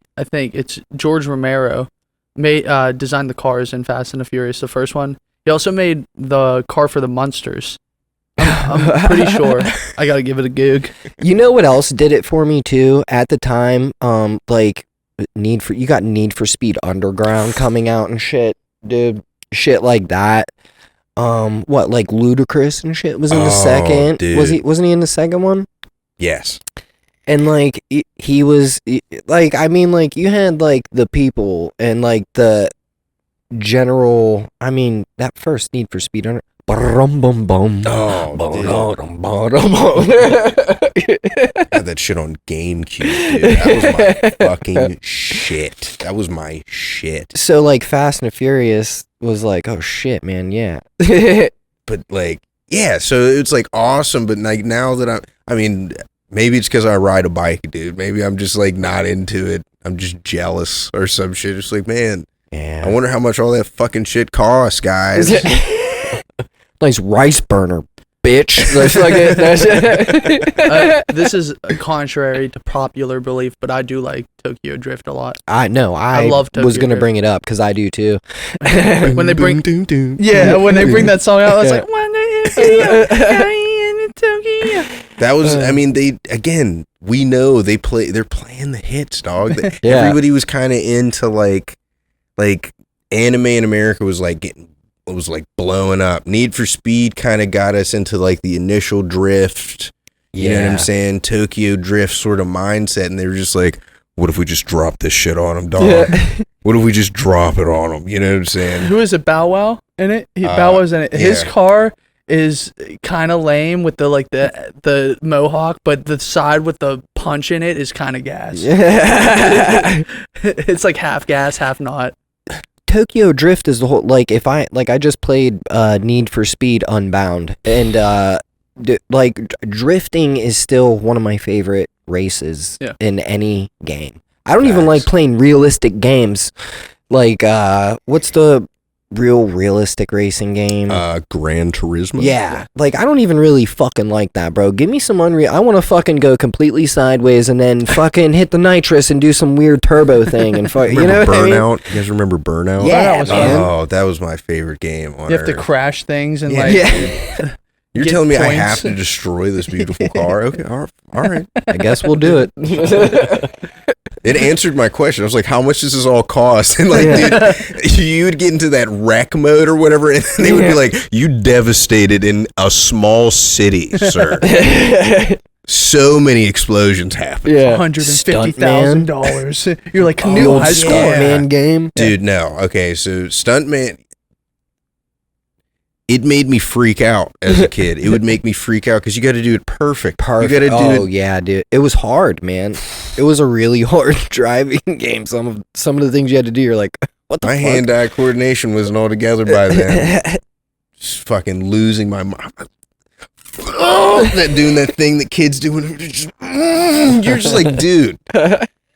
it's George Romero designed the cars in Fast and the Furious, the first one. He also made the car for the Munsters. I'm pretty sure. I gotta give it a goog. You know what else did it for me too at the time? Like you got Need for Speed Underground coming out and shit, dude. Shit like that. What, like Ludacris and shit was in the second? Dude. Wasn't he in the second one? yes. And like he was like, I mean, like you had like the people and like the general. I mean, that first Need for Speed Ba-dum-bum-bum. Oh, Ba-dum-ba-dum-bum. I had that shit on GameCube, dude. That was my fucking shit. That was my shit. So, like, Fast and Furious was like, oh, shit, man, yeah. But, like, yeah, so it's, like, awesome, but, like, now that I mean, maybe it's because I ride a bike, dude. Maybe I'm just, like, not into it. I'm just jealous or some shit. It's like, man, Yeah. I wonder how much all that fucking shit costs, guys. Nice rice burner, bitch. That's like This is contrary to popular belief, but I do like Tokyo Drift a lot. I know. I love Tokyo was gonna Drift. bring it up because I do too. When they bring, Doom, doom, doom. yeah, when they bring that song out, I was Yeah. like, "When you see Tokyo." That was, I mean, we know they're playing the hits, dog. Yeah. Everybody was kind of into like anime in America was like blowing up. Need for Speed kind of got us into like the initial drift, you know what I'm saying? Tokyo Drift sort of mindset. And they were just like, what if we just drop this shit on them, dog? What if we just drop it on them? You know what I'm saying? Who is it? Bow Wow in it? Bow Wow's in it. His yeah. car is kind of lame with the mohawk, but the side with the punch in it is kind of gas. It's like half gas, half not. Tokyo Drift is the whole, like, if I just played Need for Speed Unbound, and drifting is still one of my favorite races in any game. I don't even like playing realistic games. Like, what's the realistic racing game? Gran Turismo. Yeah, like, I don't even really fucking like that, bro. Give me some Unreal. I want to fucking go completely sideways and then fucking hit the nitrous and do some weird turbo thing and fuck. You know Remember what I mean? Burnout? You guys remember Burnout? Yeah, Burnout was man. Oh, that was my favorite game on You have to Earth. crash things and Yeah. You're get telling me I points. have to destroy this beautiful car? Okay, all right. I guess we'll do it. It answered my question. I was like, how much does this all cost? And like, dude, you would get into that wreck mode or whatever, and they would be like, you devastated in a small city, sir. So many explosions happen. Yeah. $150,000. You're like The Canoe old High School. Stuntman game. Dude, no. Okay, so Stuntman, it made me freak out as a kid. It would make me freak out because you got to do it perfect. You got to do it. Yeah, dude. It was hard, man. It was a really hard driving game. Some of the things you had to do, you're like, what the My fuck? hand-eye coordination wasn't all together by then. Just fucking losing my mind. Doing that thing that kids do when you're just like, dude,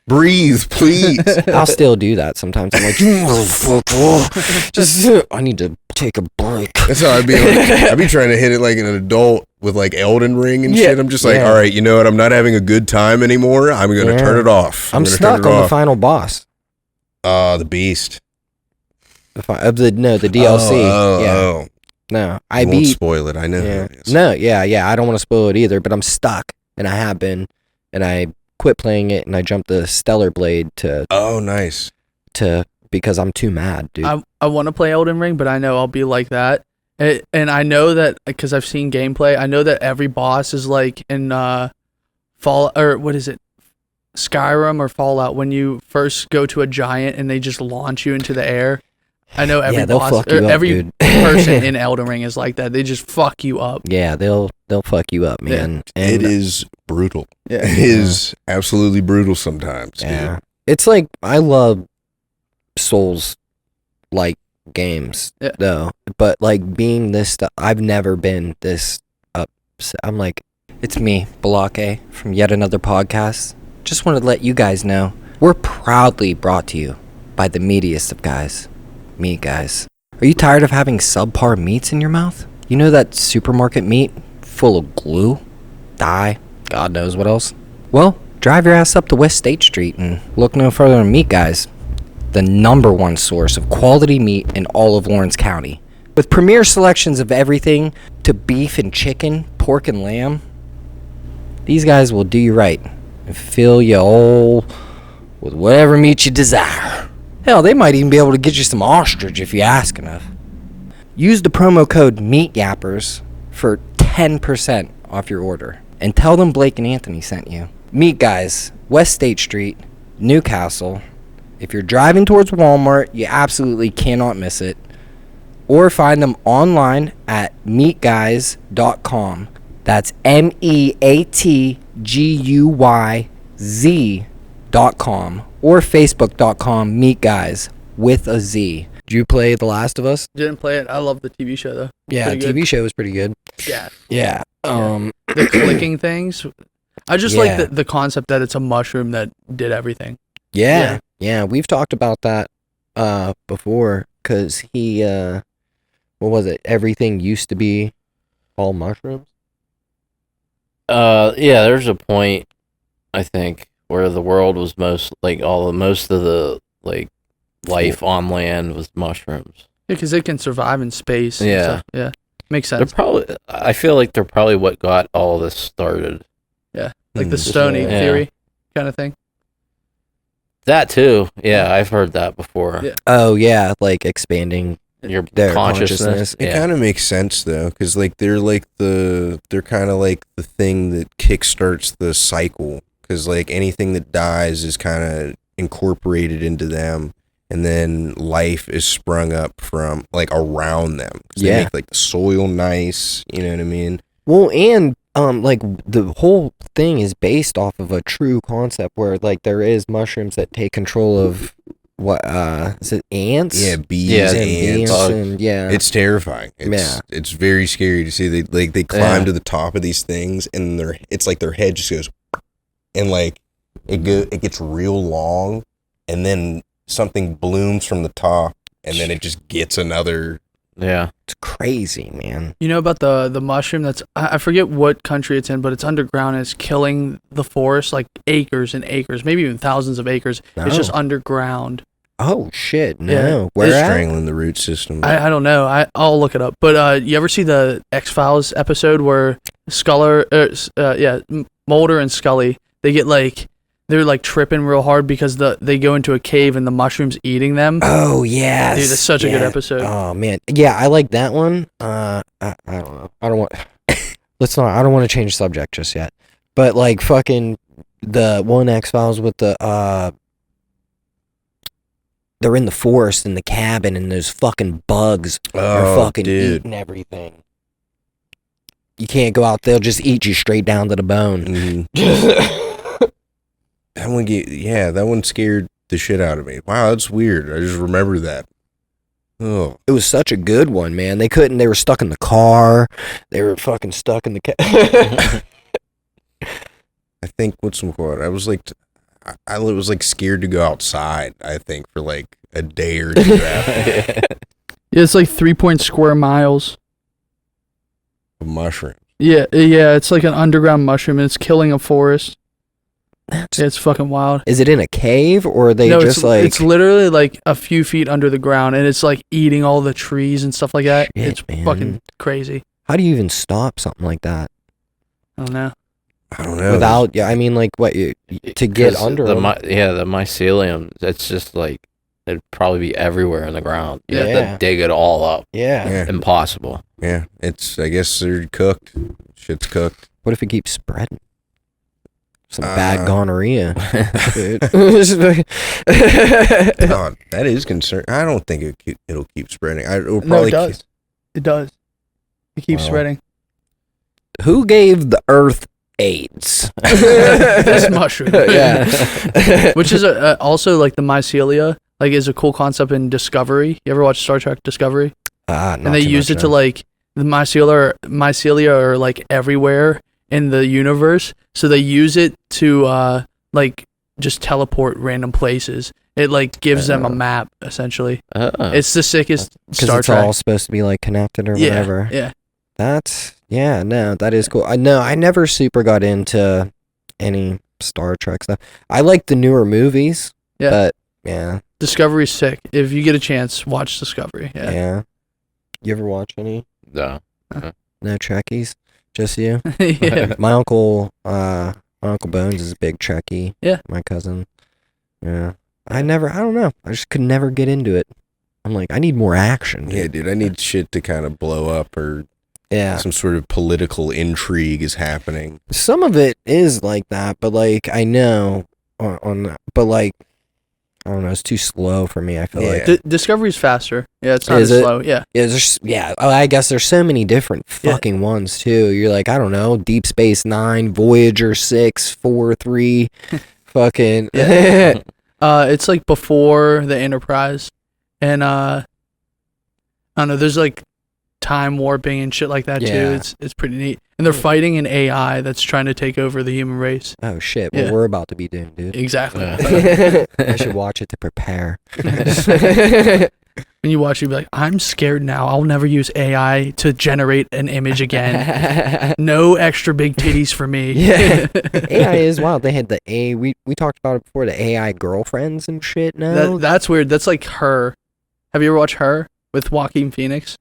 breathe, please. I'll still do that sometimes. I'm like, just I need to take a break. That's how I'd be. I'd be trying to hit it like an adult with like Elden Ring and shit. I'm just like, all right, you know what? I'm not having a good time anymore. I'm gonna turn it off. I'm gonna stuck turn it on the off. final boss. The Beast. The DLC. Oh. No, I I won't beat. spoil it. I know. Yeah. Who it is. No, yeah. I don't want to spoil it either, but I'm stuck, and I have been, and I quit playing it, and I jumped the Stellar Blade Oh, nice. because I'm too mad, dude. I want to play Elden Ring, but I know I'll be like that. And I know that because I've seen gameplay, I know that every boss is like in Fallout, or what is it? Skyrim or Fallout, when you first go to a giant and they just launch you into the air. I know every they'll boss, fuck you or up, every dude. person in Elden Ring is like that. They just fuck you up. Yeah, they'll fuck you up, man. And It is brutal. Yeah. It is absolutely brutal sometimes. Yeah. Dude. It's like I love Souls like games though. But like being this stuff, I've never been this upset. I'm like, it's me, Balake, from yet another podcast. Just wanted to let you guys know we're proudly brought to you by the meatiest of guys. Me, guys. Are you tired of having subpar meats in your mouth? You know that supermarket meat full of glue, dye, God knows what else? Well, drive your ass up to West State Street and look no further than Meat Guys, the #1 source of quality meat in all of Lawrence County. With premier selections of everything to beef and chicken, pork and lamb, these guys will do you right and fill you all with whatever meat you desire. Hell, they might even be able to get you some ostrich if you ask enough. Use the promo code MEATYAPPERS for 10% off your order. And tell them Blake and Anthony sent you. Meat Guys, West State Street, Newcastle. If you're driving towards Walmart, you absolutely cannot miss it. or find them online at meatguys.com. That's meatguyz.com or facebook.com meatguys with a Z. Did you play The Last of Us? Didn't play it. I love the TV show though. Yeah, the TV show was pretty good. Yeah. Yeah. The clicking things. I just like the concept that it's a mushroom that did everything. Yeah. We've talked about that before because he, what was it? Everything used to be all mushrooms. Yeah, there's a point, I think, where the world was most of the life on land was mushrooms. Yeah, because they can survive in space. Yeah. And stuff. Yeah. Makes sense. I feel like they're probably what got all this started. Yeah. Like the Stony theory kind of thing. That too. Yeah, I've heard that before. Yeah. Oh yeah, like expanding Your their consciousness. It kind of makes sense though, because they're kind of like the thing that kickstarts the cycle. Because like anything that dies is kind of incorporated into them, and then life is sprung up from like around them. They make like the soil nice. You know what I mean? Well, and like the whole thing is based off of a true concept where like there is mushrooms that take control of what is it ants? Yeah, bees, ants, and it's terrifying. It's very scary to see. They climb to the top of these things, and it's like their head just goes, and like it gets real long, and then something blooms from the top, and then it just gets another. Yeah. It's crazy, man. You know about the mushroom that's, I forget what country it's in, but it's underground and it's killing the forest, like acres and acres, maybe even thousands of acres. No. It's just underground. Oh shit! No, Yeah. where It's at? Strangling the root system. I don't know. I'll look it up. But you ever see the X-Files episode where Mulder and Scully, they get like, they're like tripping real hard because they go into a cave and the mushroom's eating them. Oh yes, Dude, that's such a good episode. Oh man, yeah, I like that one. I don't know. I don't want. Let's not. I don't want to change subject just yet. But like fucking the one X-Files with the they're in the forest in the cabin and those fucking bugs are fucking eating everything. You can't go out; they'll just eat you straight down to the bone. Mm-hmm. That one scared the shit out of me. Wow, that's weird. I just remember that. Oh, It was such a good one, man. They were stuck in the car. They were fucking stuck in the car. I think I was like, I was like scared to go outside. I think for like a day or two after. Yeah, it's like 3 square miles. A mushroom. Yeah, it's like an underground mushroom and it's killing a forest. It's fucking wild. Is it in a cave or are they just it's literally like a few feet under the ground and it's like eating all the trees and stuff like that. Shit, it's man. fucking crazy. How do you even stop something like that? I don't know. I don't know. Without, I mean, like what to get under the them? the mycelium. It's just like it'd probably be everywhere in the ground. You have Yeah. to dig it all up. Yeah. Impossible. Yeah, I guess they're cooked. Shit's cooked. What if it keeps spreading? Some bad gonorrhea. Dude. God, that is concern. I don't think it'll keep spreading. It'll probably No, it does. It does. It keeps Wow. spreading. Who gave the Earth AIDS? This mushroom. Yeah. Which is also like the mycelia, like is a cool concept in Discovery. You ever watch Star Trek Discovery? And And they use it to like, the mycelia are like everywhere in the universe. So they use it to like just teleport random places. It like gives them a map essentially. It's the sickest because Star it's Trek. all supposed to be like connected or whatever. Yeah. That is cool. I never super got into any Star Trek stuff. I like the newer movies. Yeah. But yeah. Discovery's sick. If you get a chance, watch Discovery. Yeah. You ever watch any? No. No Trekkies? Just you? Yeah. My uncle Bones is a big Trekkie. Yeah. My cousin. Yeah. I don't know. I just could never get into it. I'm like, I need more action. Yeah, dude, I need shit to kind of blow up or some sort of political intrigue is happening. Some of it is like that, but like I know but like I don't know. It's too slow for me. I feel like. Discovery's faster. Yeah, it's not Is as it? slow. Yeah. Yeah. I guess there's so many different fucking ones too. You're like, I don't know, Deep Space Nine, Voyager 6, 4, 3, fucking. Yeah. It's like before the Enterprise, and I don't know. There's like time warping and shit like that too. Yeah. It's pretty neat. And they're fighting an AI that's trying to take over the human race. Oh shit! Well, we're about to be doomed, dude. Exactly. I should watch it to prepare. When you watch, you'll be like, I'm scared now. I'll never use AI to generate an image again. No extra big titties for me. Yeah. AI is wild. They had we talked about it before, the AI girlfriends and shit now. That's weird. That's like Her. Have you ever watched Her with Joaquin Phoenix?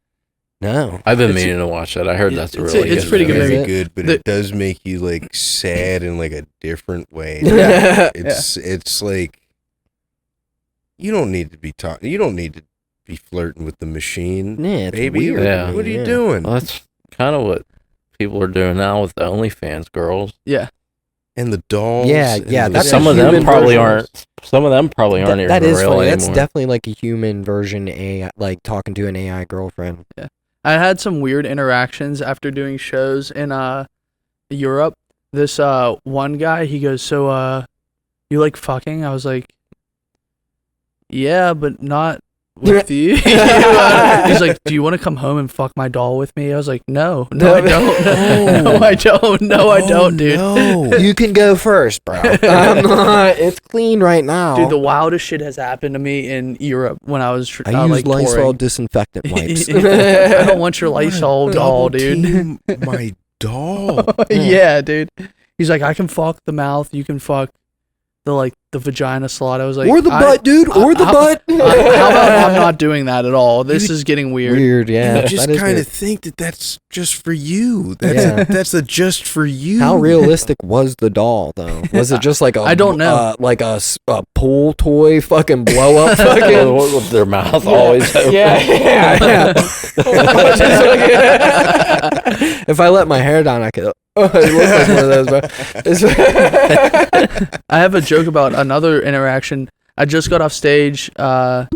No. I've been meaning to watch that. I heard that's a really good. It's pretty good. Very movie. good, but it does make you like sad in like a different way. Yeah. It's like you don't need to be talking. You don't need to be flirting with the machine, Yeah, it's baby. weird. Yeah. What are you doing? Well, that's kind of what people are doing now with the OnlyFans girls. Yeah. And the dolls. Yeah, and yeah, the- that's Some a of them human probably version. aren't. Some of them probably aren't even That is real funny. anymore. That's definitely like a human version AI, like talking to an AI girlfriend. I had some weird interactions after doing shows in Europe. This one guy, he goes, "So you like fucking?" I was like, "Yeah, but not with you." He's like, "Do you want to come home and fuck my doll with me?" I was like, No, I don't. No, I don't. No, I don't, dude. No. You can go first, bro. I'm not. It's clean right now. Dude, the wildest shit has happened to me in Europe when I was I use like Lysol touring. disinfectant wipes. I don't want your Lysol doll, Double dude. team my doll. Yeah, dude. He's like, I can fuck the mouth. You can fuck the vagina slot. I was like, or the butt, dude. Or the butt. How about I'm not doing that at all? This is getting weird. Weird, yeah. You just that is kind weird. of think that that's just for you. That's Yeah. that's a just for you. How realistic was the doll, though? Was it just like a? I don't know. Like a pool toy, fucking blow up, fucking. with their mouth always open. Yeah. If I let my hair down, I could. It looks like one of those, bro. I have a joke about another interaction. I just got off stage, and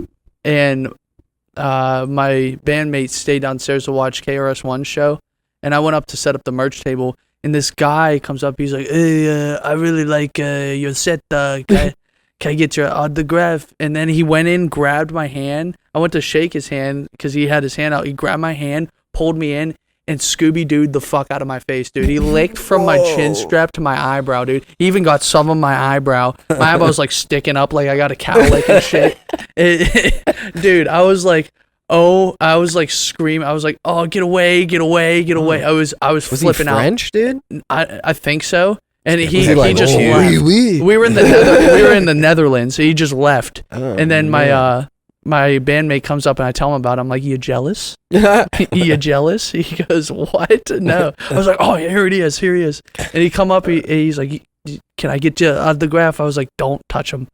my bandmates stayed downstairs to watch KRS-One's show, and I went up to set up the merch table, and this guy comes up. He's like, "Hey, I really like your set. Can I get your autograph?" And then he went in, grabbed my hand. I went to shake his hand because he had his hand out. He grabbed my hand, pulled me in, and Scooby-Doo'd the fuck out of my face, dude. He licked from my chin strap to my eyebrow, dude. He even got some of my eyebrow. My eyebrow was like sticking up like I got a cow lick and shit. Dude, I was like screaming. I was like, "Oh, get away, get away, get away." I was flipping he French, dude? I think so. And Was he like, just "Oh, left. oui, oui." We were in the Netherlands, so he just left. Oh, And then man. my bandmate comes up and I tell him about it. I'm like, "You jealous? You jealous?" He goes, "What? No." I was like, "Oh, here he is. And he come up, he's like, "Can I get you an autograph?" I was like, "Don't touch him.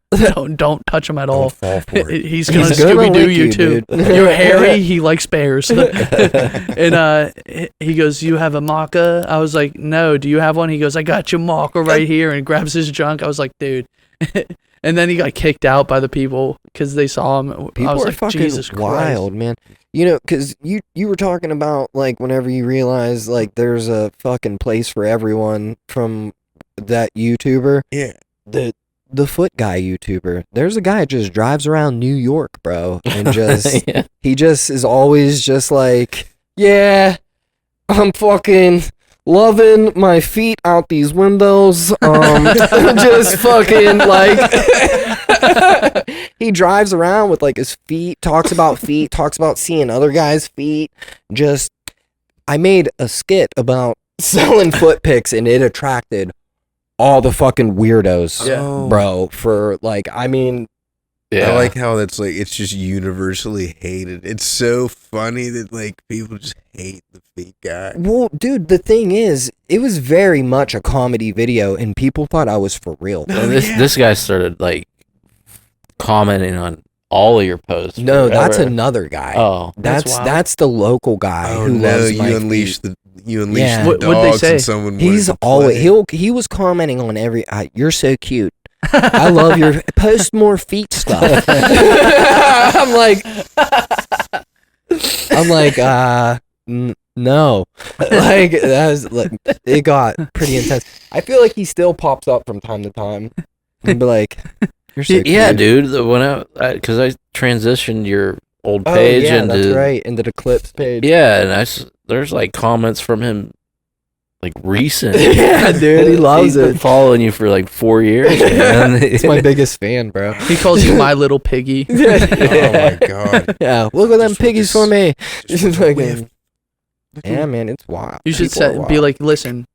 Don't touch him at all. Don't fall for it. He's gonna He's gonna Scooby-Doo lick you you, too. dude. You're hairy, he likes bears." And he goes, "You have a marker?" I was like, "No, do you have one?" He goes, "I got your marker right here," and grabs his junk. I was like, "Dude." And then he got kicked out by the people because they saw him. People I was are like, fucking Jesus Christ. wild, man. You know, because you were talking about, like, whenever you realize, like, there's a fucking place for everyone from that YouTuber. Yeah. The foot guy YouTuber. There's a guy that just drives around New York, bro, and just Yeah. he just is always just like, "Yeah, I'm fucking loving my feet out these windows." Just fucking like he drives around with like his feet, talks about seeing other guys' feet. Just I made a skit about selling foot pics and it attracted all the fucking weirdos, Yeah. bro. For like, I mean, Yeah. I like how that's like it's just universally hated. It's so funny that like people just hate the fake guy. well, dude, the thing is, it was very much a comedy video, and people thought I was for real. And this guy started like commenting on all of your posts. No, that's forever. another guy. Oh, That's wild. That's the local guy Oh who no! loves my You unleashed feet. you unleashed Yeah. the What'd they dogs say? and someone. He's wanted to always play. he was commenting on every. You're so cute. I love your post more feet stuff. I'm like, no. Like, that was like, it got pretty intense. I feel like he still pops up from time to time and be like, you're so Yeah, cute. dude. When because I transitioned your old page oh, yeah, into that's right, into the clips page. Yeah, and there's like comments from him, like recent. Yeah, dude, he loves He's been it. following you for like 4 years, man. He's my biggest fan, bro. He calls you my little piggy. Oh my god. Yeah, look at them Just with piggies this- for me. just Just with the fucking- whiff. yeah, man, it's wild. You should People are be wild. like, listen,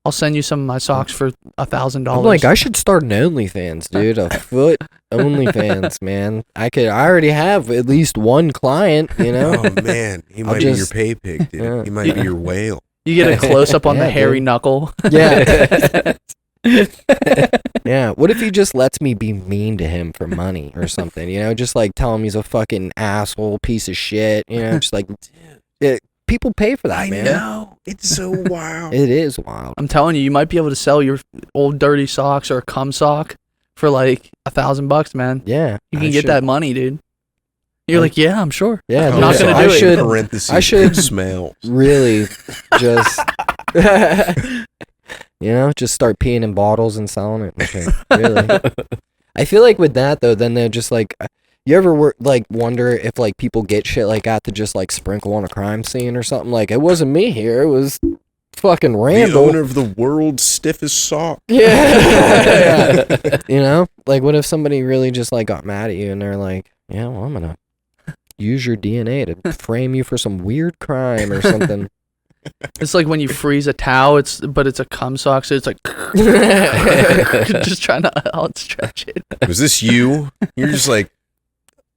I'll send you some of my socks for $1,000. I'm like, I should start an OnlyFans, dude. A foot OnlyFans, man. I already have at least one client, you know? Oh man, he I'll might be your just- pay pig, dude. yeah. He might be your whale. You get a close up on Yeah, the hairy dude. knuckle. Yeah. Yeah. What if he just lets me be mean to him for money or something, you know? Just like tell him he's a fucking asshole, piece of shit, you know? Just like, people pay for that, I man. know. It's so wild. It is wild. I'm telling you, you might be able to sell your old dirty socks or a cum sock for like $1,000, man. Yeah. You I can get should- that money, dude. You're I- like, yeah, I'm sure. Yeah, Oh, dude, not so gonna I do it. should Parentheses, I should- smell. really just, you know, just start peeing in bottles and selling it. and shit. Really. I feel like with that though, then they're just like, you ever wonder if like people get shit like that to just like sprinkle on a crime scene or something? Like, it wasn't me here, it was fucking The Randall. owner of the world's stiffest sock. Yeah. You know, like what if somebody really just like got mad at you and they're like, yeah, well, I'm gonna use your DNA to frame you for some weird crime or something. It's like when you freeze a towel, but it's a cum sock, so it's like just trying to outstretch it. Was this you? You're just like,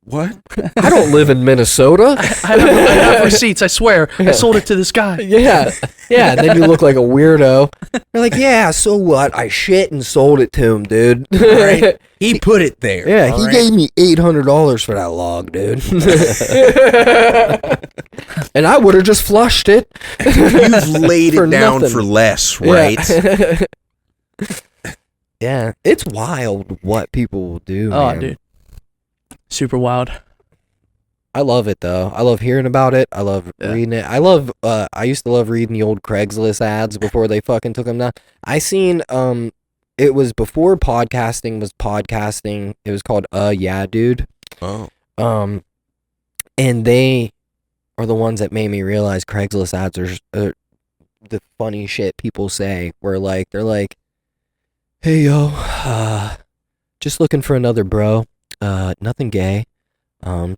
what? I don't live in Minnesota. I have receipts, I swear. I sold it to this guy. Yeah. Yeah. And then you look like a weirdo. You're like, yeah, so what? I shit and sold it to him, dude. Right. He put it there. Yeah, all he right? gave me $800 for that log, dude. And I would have just flushed it. You've laid For it down nothing. for less, right? Yeah. Yeah, it's wild what people will do. Oh, man. dude. Super wild. I love it though. I love hearing about it. I love reading it. I used to love reading the old Craigslist ads before they fucking took them down. I seen it was before podcasting was podcasting. It was called Yeah Dude. Oh. And they are the ones that made me realize Craigslist ads are the funny shit people say where like they're like, "Hey yo, just looking for another bro. Nothing gay.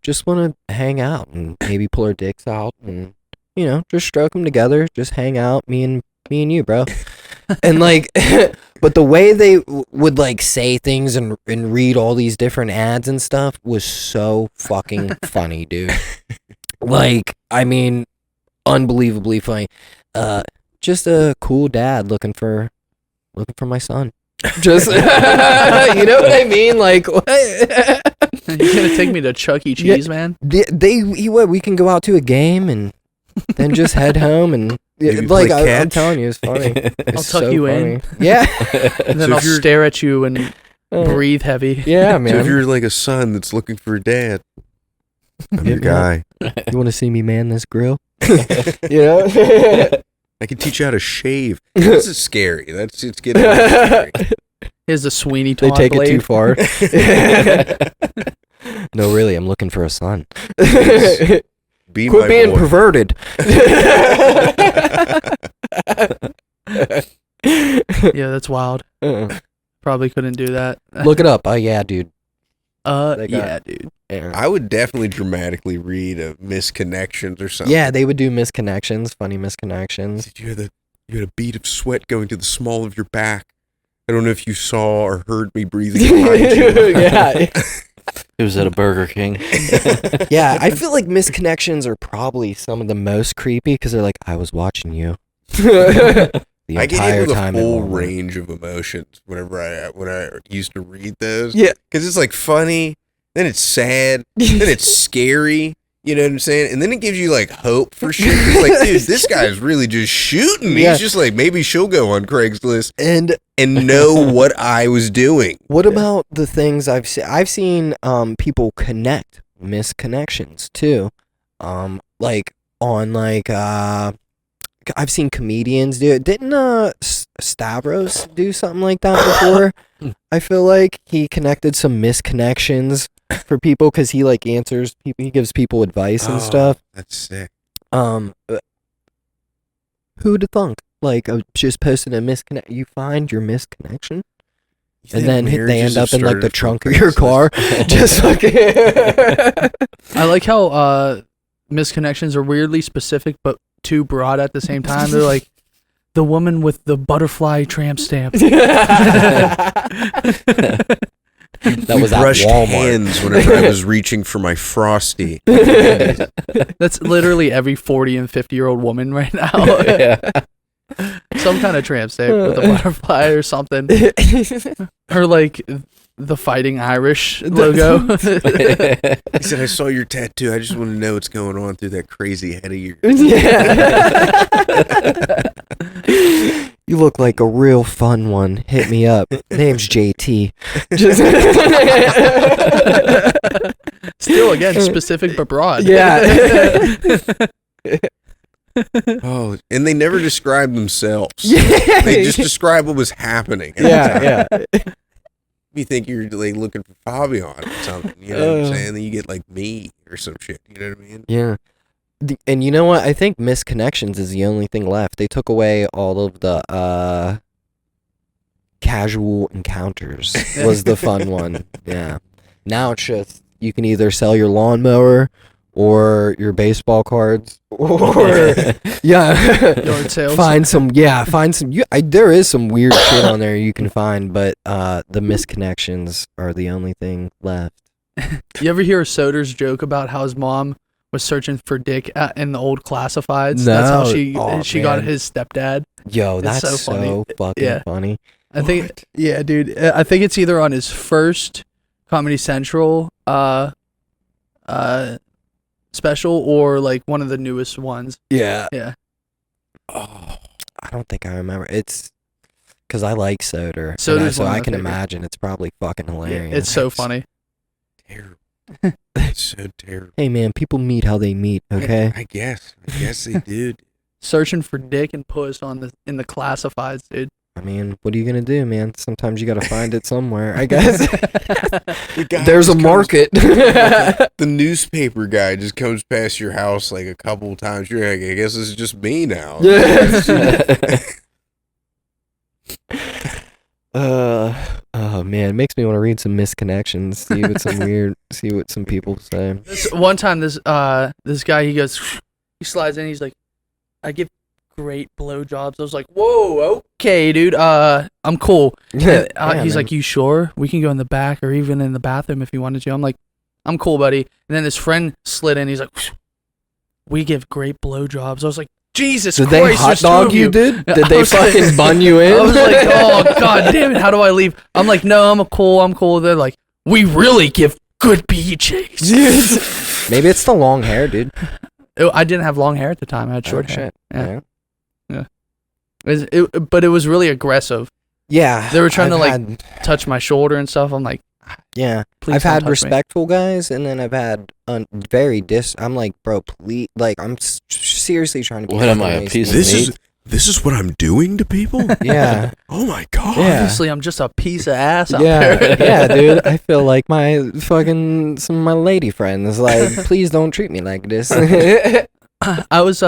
Just want to hang out and maybe pull our dicks out and, you know, just stroke them together. Just hang out, me and you, bro." And like, but the way they would like say things and read all these different ads and stuff was so fucking funny, dude. Like, I mean, unbelievably funny. Just a cool dad looking for my son. Just, you know what I mean? Like, what? You're gonna take me to Chuck E. Cheese, man? We can go out to a game and then just head home and Maybe like play I'm catch. telling you, it's funny. I'll It's tuck so you in. funny. Yeah, And then So I'll if you're- stare at you and Uh, breathe heavy. yeah, So if man. you're like a son that's looking for a dad, I'm your Hit me up. guy. You want to see me man this grill? You know. I can teach you how to shave. This is scary. It's getting scary. Here's the Sweeney They Todd take blade. it too far. No, really, I'm looking for a son. Be Quit my being boy. perverted. Yeah, that's wild. Probably couldn't do that. Look it up. Oh yeah, dude. They got- Yeah, dude. Yeah. I would definitely dramatically read a misconnections or something. Yeah, they would do misconnections, funny misconnections. You had a bead of sweat going to the small of your back. I don't know if you saw or heard me breathing behind you. Yeah. It was at a Burger King. Yeah, I feel like misconnections are probably some of the most creepy because they're like, I was watching you. The I get entire hit with a time. at full home. range of emotions when I used to read those. Yeah. Because it's like funny, then it's sad, then it's scary. You know what I'm saying? And then it gives you like hope for shit. It's like, dude, this guy's really just shooting me. Yeah. It's just like, maybe she'll go on Craigslist And know what I was doing. what about the things I've seen? I've seen people connect misconnections too. Like on like I've seen comedians do it. Didn't Stavros do something like that before? I feel like he connected some misconnections for people because he like answers people. He gives people advice and stuff. That's sick. Who'd have thunk? Like just posting a misconnect. You find your misconnection. And then they end up in like the trunk of your car. Just like I like how misconnections are weirdly specific but too broad at the same time. They're like the woman with the butterfly tramp stamp. That was at brushed Walmart. hands whenever I was reaching for my Frosty. That's literally every 40 and 50-year-old woman right now. Yeah. Some kind of tramp stamp with a butterfly or something. Or like the Fighting Irish logo. He said, I saw your tattoo. I just want to know what's going on through that crazy head of yours. Yeah. You look like a real fun one. Hit me up. Name's JT. Still, again, specific but broad. Yeah. Oh, and they never describe themselves. Yeah. They just describe what was happening. at the time. Yeah. You think you're like looking for Fabian or something, you know what I'm saying? Then you get like me or some shit, you know what I mean? Yeah. And you know what? I think misconnections is the only thing left. They took away all of the casual encounters was the fun one. Yeah. Now it's just you can either sell your lawnmower or your baseball cards or Yard sales. find some there is some weird shit on there you can find, but the misconnections are the only thing left. You ever hear Soder's joke about how his mom was searching for dick in the old classifieds? That's how she got his stepdad. Yo, It's that's so so, funny. fucking funny. I think, yeah, dude. I think it's either on his first Comedy Central special or like one of the newest ones. Yeah. Yeah. Oh, I don't think I remember. It's because I like Soder. Soder's so one of I my can favorite. imagine it's probably fucking hilarious. It's so funny. Terrible. It's so terrible. Hey man, people meet how they meet, okay? I guess they do. Searching for dick and puss in the classifieds, dude. I mean, what are you gonna do, man? Sometimes you gotta find it somewhere, I guess. The guy There's a just market. The newspaper guy just comes past your house like a couple of times. You're like, I guess this is just me now. Oh man, it makes me want to read some misconnections, see what some people say. One time, this guy, he slides in, he's like, I give great blowjobs. I was like, whoa, okay, dude, I'm cool. Yeah, He's man. like, you sure? We can go in the back or even in the bathroom if you wanted to. I'm like, I'm cool, buddy. And then his friend slid in, he's like, we give great blowjobs. I was like, Jesus Did Christ, they hot there's two dog of you, dude? Did I they was like- fucking bun you in? I was like, oh god damn it, how do I leave? I'm like, no, I'm cool. They're like, we really give good BJs. Maybe it's the long hair, dude. I didn't have long hair at the time. I had short hair. Shit. Yeah. But it was really aggressive. Yeah. They were trying I've to had- touch my shoulder and stuff. I'm like, Yeah. please I've don't had touch me. respectful guys, and then I've had I'm like, bro, please, like, I'm seriously trying to be. What am I, a nice, piece man. of This is what I'm doing to people? Yeah. Oh my god. Yeah. Obviously, I'm just a piece of ass out Yeah, there. yeah, dude. I feel like some of my lady friends, like, please don't treat me like this. I was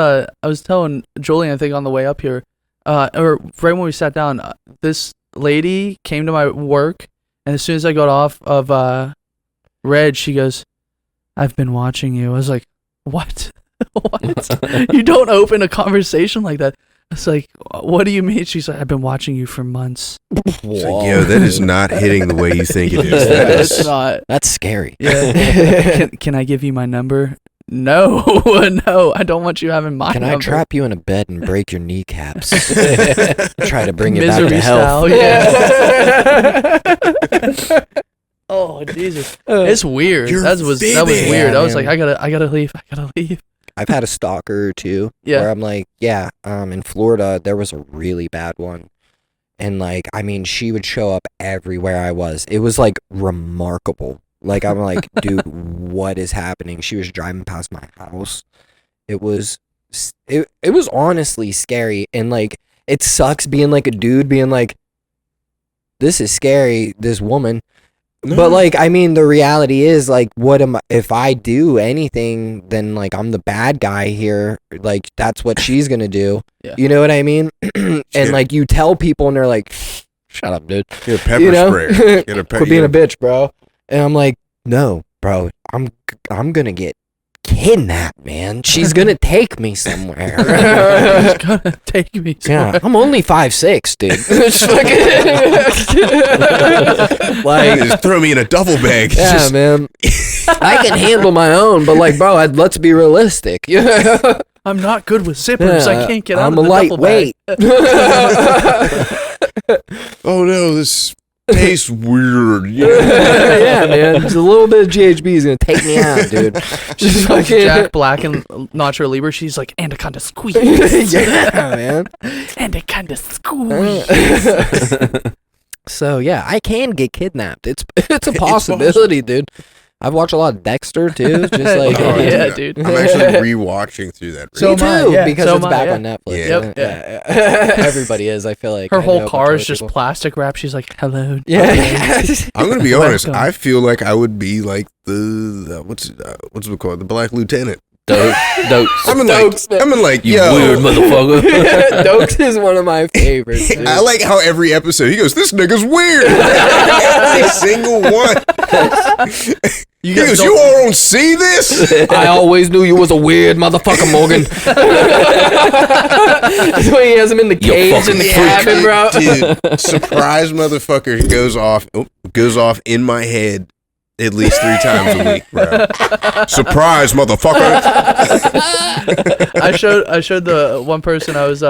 telling Julian, I think on the way up here, or right when we sat down, this lady came to my work, and as soon as I got off of Red, she goes, "I've been watching you." I was like, "What? What? You don't open a conversation like that." It's like, "What do you mean?" She's like, "I've been watching you for months." It's like, yo, that is not hitting the way you think it is. That It's is not. That's scary. Yeah. Can I give you my number? No, no, I don't want you having my Can number. I trap you in a bed and break your kneecaps? Try to bring you back Misery to health. style, yeah. Oh Jesus, it's weird. That was weird. Yeah, I was man. like, I gotta leave. I've had a stalker too. Yeah. Where I'm like, in Florida there was a really bad one. And like, I mean, she would show up everywhere I was. It was like remarkable. Like, I'm like, dude, what is happening? She was driving past my house. It was honestly scary. And like, it sucks being like a dude being like, this is scary, this woman. No. But like, I mean, the reality is like, if I do anything, then like I'm the bad guy here. Like that's what she's gonna do. Yeah. You know what I mean? And like you tell people and they're like, shut up, dude. You're a pepper sprayer. Quit being a bitch, bro. And I'm like, no, bro, I'm gonna get kidnapped, man. She's gonna take me somewhere. She's gonna take me somewhere. Yeah, I'm only 5'6", dude. Like, just throw me in a duffel bag. Yeah, man. I can handle my own, but like, bro, let's be realistic. I'm not good with zippers. I can't get out I'm of the a duffel bag. lightweight. Oh no, this tastes weird. Yeah, man. Just a little bit of GHB is gonna take me out, dude. Just like Jack Black and Nacho Libre. She's like, anaconda squeeze. Yeah, man. Anaconda squeeze. So yeah, I can get kidnapped. It's a possibility, dude. I've watched a lot of Dexter too. Just like yeah, dude. I'm actually rewatching through that. So me too, am I, yeah. because So it's am I, back yeah. on Netflix. Yeah. Yep. Everybody is. I feel like Her I know whole a car bunch is of just people. plastic wrap. She's like, hello. Yeah. I'm gonna be honest. Welcome. I feel like I would be like the what's it called? The Black Lieutenant. Dokes. I'm in like, You yo, weird motherfucker. Dokes is one of my favorites. Dude. I like how every episode he goes, "This nigga's weird." Every single one. He goes, "You all don't see this?" I always knew you was a weird motherfucker, Morgan. That's when he has him in the cage in the cabin, bro. Dude, surprise motherfucker goes off in my head at least 3 times a week, bro. Surprise motherfucker. I showed the one person I was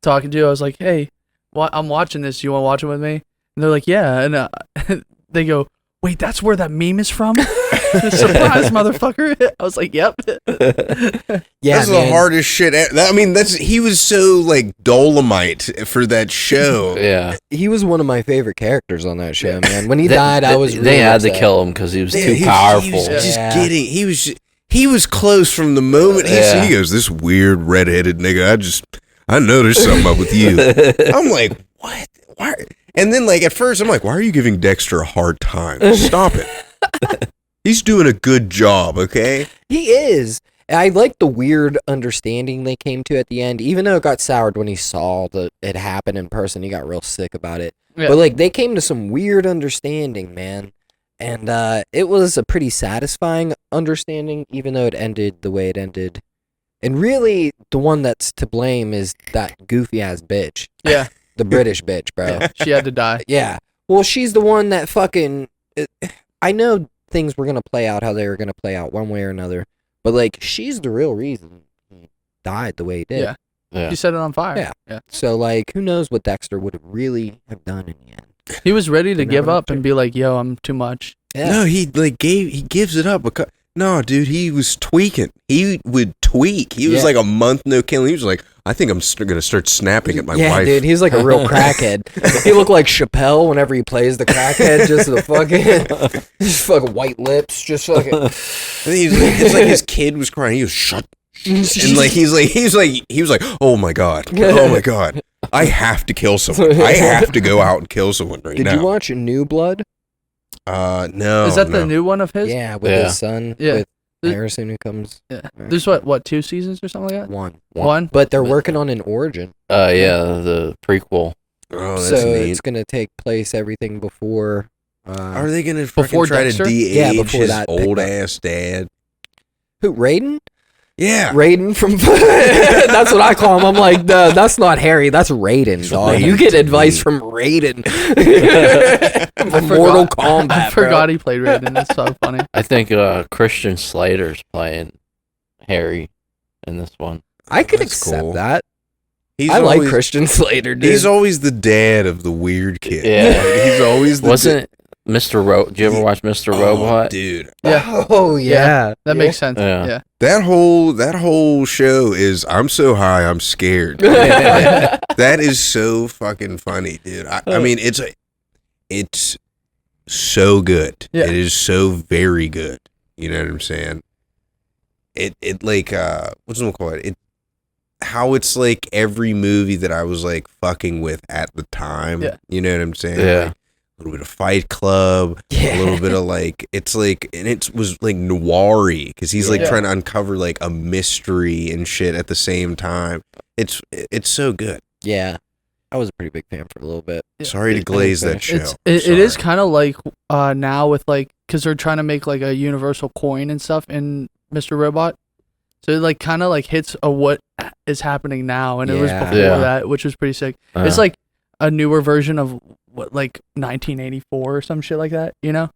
talking to. I was like, hey, I'm watching this. You want to watch it with me? And they're like, yeah. And they go, wait, that's where that meme is from? Surprise, motherfucker. I was like, yep. Yeah, that's the hardest shit. I mean, he was so like Dolomite for that show. Yeah. He was one of my favorite characters on that show, man. When he died, I was really They had upset. to kill him because he was too He powerful. was just kidding. He was close from the moment he goes, "This weird redheaded nigga. I know there's something up with you." I'm like, what? Why? And then like at first I'm like, why are you giving Dexter a hard time? Stop it. He's doing a good job, okay? He is. I like the weird understanding they came to at the end, even though it got soured when he saw it happen in person. He got real sick about it. Yeah. But like they came to some weird understanding, man. And it was a pretty satisfying understanding, even though it ended the way it ended. And really, the one that's to blame is that goofy-ass bitch. Yeah. The British bitch, bro. She had to die. Yeah. Well, she's the one that fucking... I know things were going to play out how they were going to play out one way or another. But, like, she's the real reason he died the way he did. Yeah. She set it on fire. Yeah. So, like, who knows what Dexter would really have done in the end. He was ready to You give never up know. and be like, yo, I'm too much. Yeah. No, he gives it up because no, dude, he was tweaking. He would tweak. He was like a month no killing. He was like, I think I'm gonna start snapping at my wife. Dude, he's like a real crackhead. He looked like Chappelle whenever he plays the crackhead, just fucking white lips, just fucking. It's like his kid was crying. He was shut. And like he was like, oh my god, I have to kill someone. I have to go out and kill someone right now. Did you watch New Blood? No. Is that the new one of his? Yeah, with his son, with Th- Harrison, who comes. Yeah. There's what 2 seasons or something like that? One. But they're working on an origin. Yeah, the prequel. Oh, that's So neat. it's gonna take place everything before. Are they gonna Before try Dexter? to de-age Yeah, before his that old pickup. ass dad? Who? Raiden? Yeah. Raiden from. That's what I call him. I'm like, that's not Harry. That's Raiden, dog. You get advice from Raiden. From Mortal Kombat. I forgot he played Raiden. That's so funny. I think Christian Slater's playing Harry in this one. I could That's accept cool. that. He's I like always- Christian Slater, dude. He's always the dad of the weird kid. Yeah. Like, he's always the Wasn't Did you ever watch Mr. Robot? Dude. Yeah. Oh yeah. That makes sense. Yeah. Yeah. That whole show is I'm so high I'm scared. That is so fucking funny, dude. I mean it's so good. Yeah. It is so very good. You know what I'm saying? It like what's it called? How it's like every movie that I was like fucking with at the time. Yeah. You know what I'm saying? Yeah. Like, a little bit of Fight Club, a little bit of like, it's like, and it was like noir-y because he's like trying to uncover like a mystery and shit at the same time. It's so good. Yeah. I was a pretty big fan for a little bit. Sorry to glaze that show. It is kind of like now with like, because they're trying to make like a universal coin and stuff in Mr. Robot. So it like kind of like hits what is happening now, and it was before that, which was pretty sick. It's like a newer version of what, like 1984 or some shit like that, you know?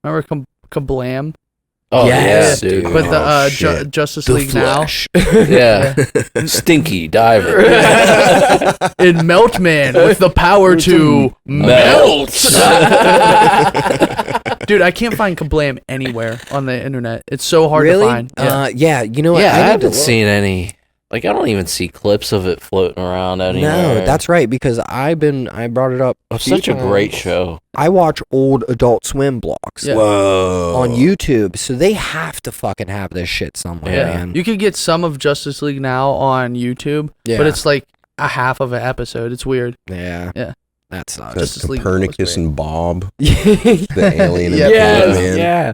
Remember Kablam? Oh, Yes, yeah, dude. But the Justice League Flash. Yeah. Stinky Diver. In Melt Man with the power to melt. Dude, I can't find Kablam anywhere on the internet. It's so hard to find. Yeah, you know what? Yeah, I need to haven't look. seen any. Like, I don't even see clips of it floating around anymore. No, that's right, because I brought it up. It's such a great show. I watch old Adult Swim blogs Yeah. Whoa. on YouTube, so they have to fucking have this shit somewhere, Yeah. man. You could get some of Justice League now on YouTube, Yeah. but it's like a half of an episode. It's weird. Yeah. Yeah. That sucks. That's Justice League Copernicus was great. and Bob, the the alien and yes, Batman. yeah.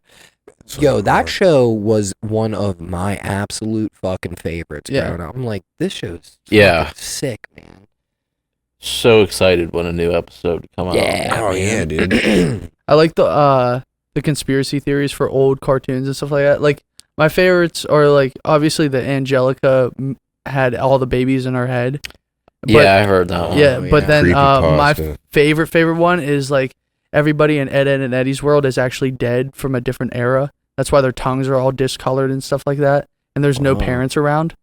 So Yo, that hard. show was one of my absolute fucking favorites Yeah. growing up. I'm like, this show's Yeah. fucking sick, man. So excited when a new episode would come out. Yeah. Oh yeah, dude. I like the conspiracy theories for old cartoons and stuff like that. Like my favorites are like obviously the Angelica had all the babies in her head. Yeah, I heard that one. Yeah, Oh, but yeah. then my Creepypasta. favorite one is like everybody in Ed, Edd and Eddie's world is actually dead from a different era. That's why their tongues are all discolored and stuff like that. And there's no Oh. parents around.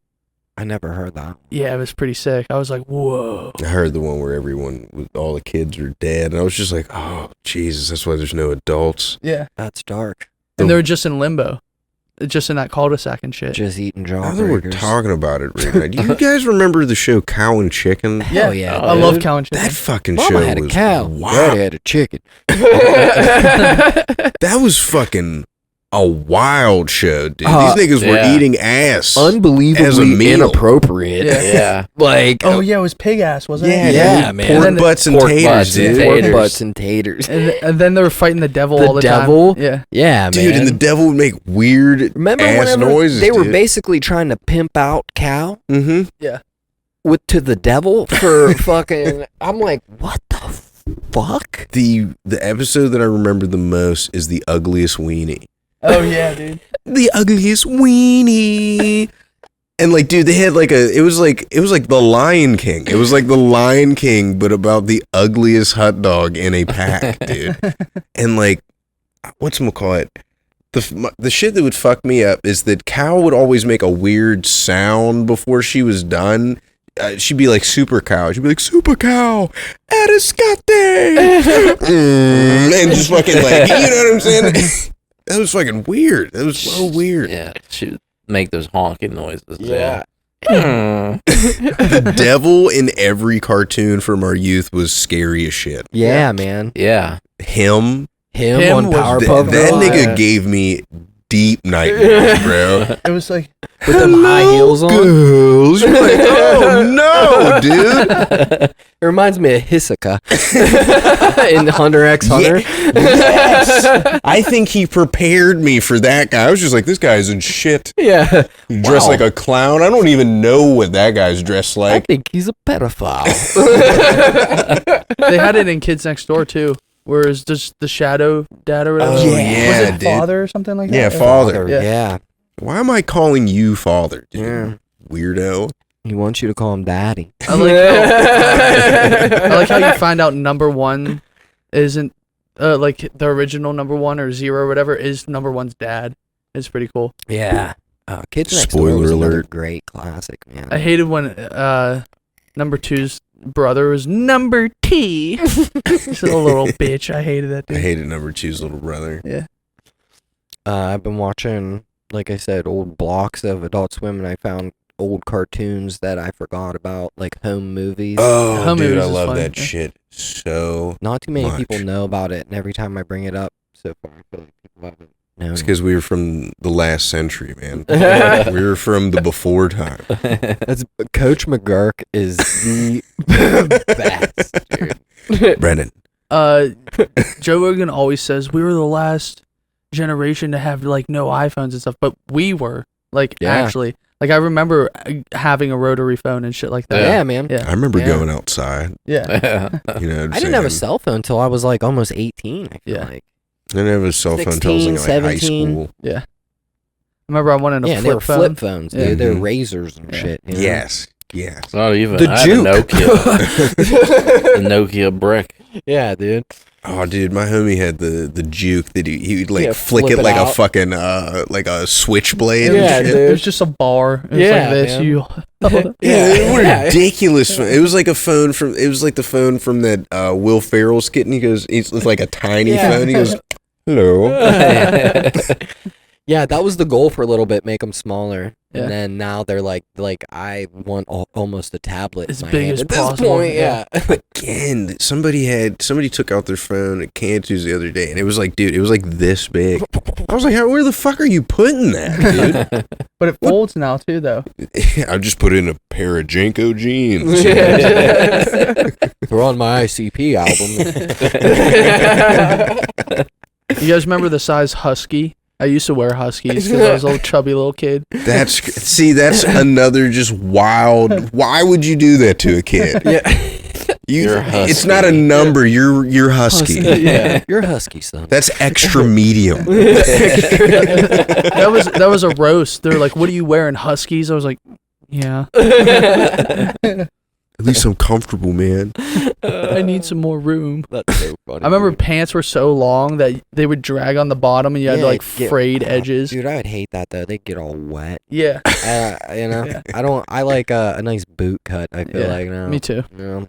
I never heard that. Yeah, it was pretty sick. I was like, whoa. I heard the one where all the kids are dead, and I was just like, oh Jesus, that's why there's no adults. Yeah. That's dark. And they're just in limbo. Just in that cul-de-sac and shit. Just eating Now that we're jawbreakers. talking about it right now, do you guys remember the show Cow and Chicken? Hell yeah. I dude. love cow and chicken. That fucking Mama show had a was cow. wow. Daddy had a chicken. That was fucking a wild show, dude. Uh, These niggas were yeah. eating ass. Unbelievably As a meal. inappropriate. Yeah. Yeah. Like, Oh yeah, it was pig ass, wasn't yeah, it? Yeah, dude. man. Pork And then butts and pork taters, butts and dude. pork taters. butts and taters. And then they were fighting the devil The all the devil? time. Yeah. Yeah, Dude, man. and the devil would make weird Remember ass whenever noises, they were dude. basically trying to pimp out cow Mm-hmm. to the devil for fucking... I'm like, what the fuck? The episode that I remember the most is the ugliest weenie. Oh yeah, dude. The ugliest weenie. And like, dude, they had like it was like the Lion King. It was like the Lion King, but about the ugliest hot dog in a pack, dude. And like, whatchamacallit? The shit that would fuck me up is that Cow would always make a weird sound before she was done. She'd be like Super Cow. She'd be like Super Cow, Eriscate, and just fucking like, you know what I'm saying? That was fucking weird. That was so weird. Yeah. She would make those honking noises. Yeah. The devil in every cartoon from our youth was scary as shit. Yeah, man. Yeah. Him, Him on was Powerpuff that Girls. nigga gave me deep nightmares, bro. It was like With them high heels on. Girls. You're like, oh no, dude. It reminds me of Hisoka in Hunter x Hunter. Yes. I think he prepared me for that guy. I was just like, this guy's in shit. Yeah. Dressed Wow. like a clown. I don't even know what that guy's dressed I like. think he's a pedophile. they had it in Kids Next Door too. Whereas just the shadow dad or whatever. Oh, yeah, Was it dude. father or something like that? Yeah, father. Yeah. Yeah. Why am I calling you father, dude? Yeah. Weirdo. He wants you to call him daddy. I like how you find out number one isn't like the original number one or zero or whatever is number one's dad. It's pretty cool. Yeah. Kids Next Spoiler Door was another alert. great classic, man. I hated when number two's brother was number T. He's a little bitch. I hated that dude. I hated number 2's little brother. Yeah. I've been watching, like I said, old blocks of Adult Swim, and I found old cartoons that I forgot about, like home movies. Oh, Home dude, movies I is love fun, that yeah. shit so Not too many much. people know about it, and every time I bring it up, so far, I feel like people haven't known. It's it. because we were from the last century, man. We were from the before time. That's Coach McGurk is the best, dude. Brennan. Joe Rogan always says we were the last generation to have like no iPhones and stuff, but we were like Yeah. actually like I remember having a rotary phone and shit like that. Yeah, man. Yeah. I remember Yeah. going outside. Yeah. You know what I'm I didn't have a saying? cell phone until I was like almost 18. I feel Yeah. like. I didn't have a cell phone until I was in 16, like high 17. school. I remember I wanted a Yeah, flip they were phone. flip phones, dude. Yeah. They were Mhm. razors and Yeah. shit. You know? Yes. Yes. Not even. The I had juke. a Nokia. The Nokia brick. Yeah, dude. Oh, dude, my homie had the juke that he would like Yeah, flick flip it it like a out. fucking like a switchblade. Yeah, and shit. dude. It was just a bar. It was Yeah, like this. man. You Yeah, what a Yeah. ridiculous phone. It was like a phone from. It was like the phone from that Will Ferrell skit. And he goes, it's like a tiny Yeah. phone. He goes, hello. Yeah, that was the goal for a little bit, make them smaller. Yeah. And then now they're like I want almost a tablet As in my big hand as at this possible, point. Yeah. Again, somebody took out their phone at Cantu's the other day, and it was like, dude, it was like this big. I was like, where the fuck are you putting that, dude? but it folds now too though. I just put in a pair of Janko jeans. Throw on my ICP album. You guys remember the size husky? I used to wear huskies because I was a little chubby little kid. That's another just wild. Why would you do that to a kid? Yeah. You're It's husky. not a number. You're husky. Yeah. You're a husky, son. That's extra medium. That was a roast. They're like, "What are you wearing, huskies?" I was like, "Yeah, At least I'm comfortable, man. I need some more room." That's so funny. I remember dude. pants were so long that they would drag on the bottom, and you had Yeah, to like get- frayed edges. Dude, I would hate that though. They get all wet. Yeah, You know, Yeah. I like a nice boot cut. I feel Yeah, like now. me too. You know?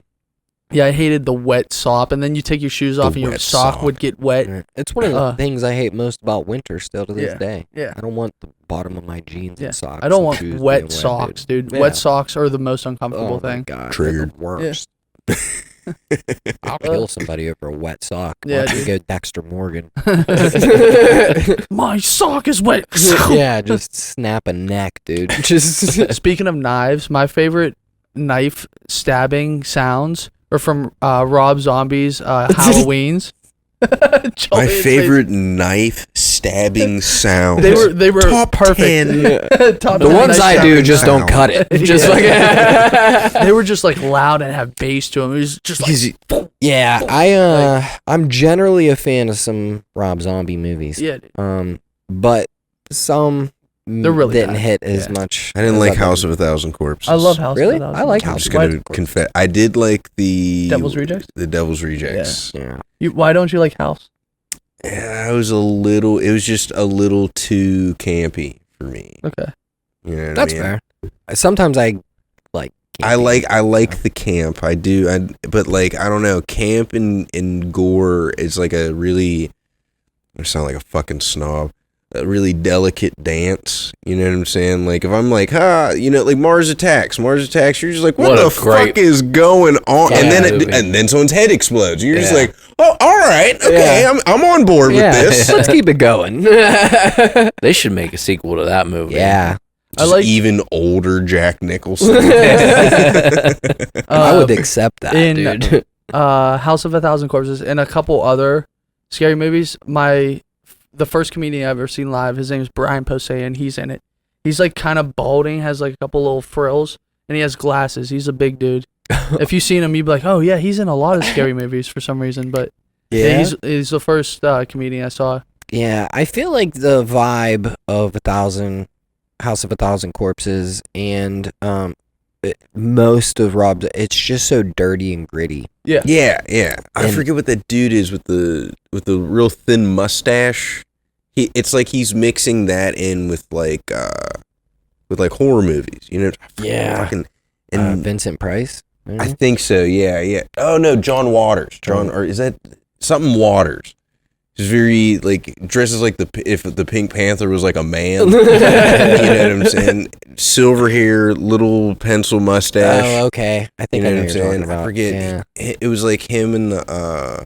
Yeah, I hated the wet sock, and then you take your shoes off, and your wet sock sock. would get wet. Yeah. It's one of the Uh, things I hate most about winter still to this Yeah. day. Yeah. I don't want the bottom of my jeans Yeah. and socks. I don't and want shoes being wet socks, dude. Yeah. Wet socks are the most uncomfortable Oh my thing. god, Triggered. they're the worst. I'll kill somebody over a wet sock. Yeah, Watch me dude. go Dexter Morgan. My sock is wet. Yeah, just snap a neck, dude. Just Speaking of knives, my favorite knife stabbing sounds are from Rob Zombie's Halloween's. My Joey's favorite knife stabbing sound. They were Top perfect. 10. Top the 10 ones knife I do stabbing just don't sound. cut it. Just Yeah. like They were just like loud and have bass to them. It was just like yeah, I'm generally a fan of some Rob Zombie movies. yeah. Dude. But some They're really didn't bad. hit as Yeah. much. I didn't as like others. House of a Thousand Corpses. I love House. Really? of a Thousand I like I'm Corpses. just House gonna confess. I did like the Devil's Rejects? The Devil's Rejects. Yeah. Why don't you like House? Yeah, it was just a little too campy for me. Okay. You know what That's I mean? fair. Sometimes I like. I like the camp. I do. But like I don't know, camp and gore is like a really. I sound like a fucking snob. A really delicate dance. You know what I'm saying? Like if I'm like, like Mars Attacks. You're just like, what What the a great- fuck is going on? Yeah, and movie. then someone's head explodes. You're just Yeah. like, oh, all right, okay, Yeah. I'm on board Yeah, with this. let's keep it going. They should make a sequel to that movie. Yeah, I Just like- even older Jack Nicholson. I would accept that, in- dude. House of a Thousand Corpses and a couple other scary movies. The first comedian I've ever seen live, his name is Brian Posehn, and he's in it. He's like kind of balding, has like a couple little frills, and he has glasses. He's a big dude. If you've seen him, you'd be like, oh yeah, he's in a lot of scary movies for some reason. But yeah, he's the first comedian I saw. Yeah, I feel like the vibe of House of a Thousand Corpses and most of Rob's, it's just so dirty and gritty. Yeah. I And- forget what that dude is with the real thin mustache. It's like he's mixing that in with like horror movies. You know? Yeah. Fucking, and Vincent Price. I think so. Yeah. Oh no, John Waters. Or is that something Waters? He's very like dresses like if the Pink Panther was like a man. You know what I'm saying? Silver hair, little pencil mustache. Oh, okay. I think You know I know what I'm what you're talking saying? about. I forget. Yeah. It was like him and the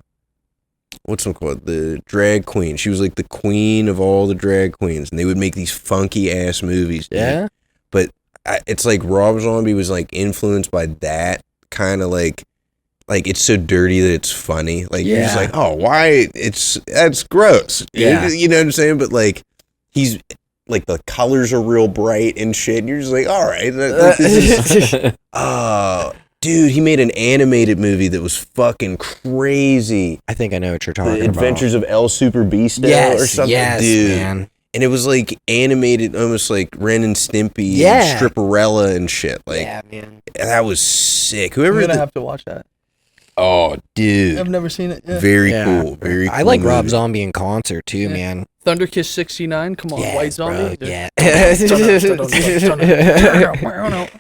what's it called? The drag queen. She was like the queen of all the drag queens, and they would make these funky ass movies. Dude. Yeah. But it's like Rob Zombie was like influenced by that kind of like it's so dirty that it's funny. Like you're just like, oh, why? That's gross. Yeah. You know what I'm saying? But like he's like the colors are real bright and shit. And you're just like, all right. Dude, he made an animated movie that was fucking crazy. I think I know what you're talking The about. Adventures of El Super Beasto or something. Yes, dude. man. And it was like animated, almost like Ren and Stimpy Yeah. and Stripperella and shit. Like, Yeah, man. that was sick. I'm Whoever gonna have to watch that. oh, dude. I've never seen it. Yeah. Very Yeah. cool. Very cool. I like Rob movie. Zombie in concert too, Yeah. man. Thunderkiss 69. Come on, Yes, White Zombie. bro, yeah. Yeah.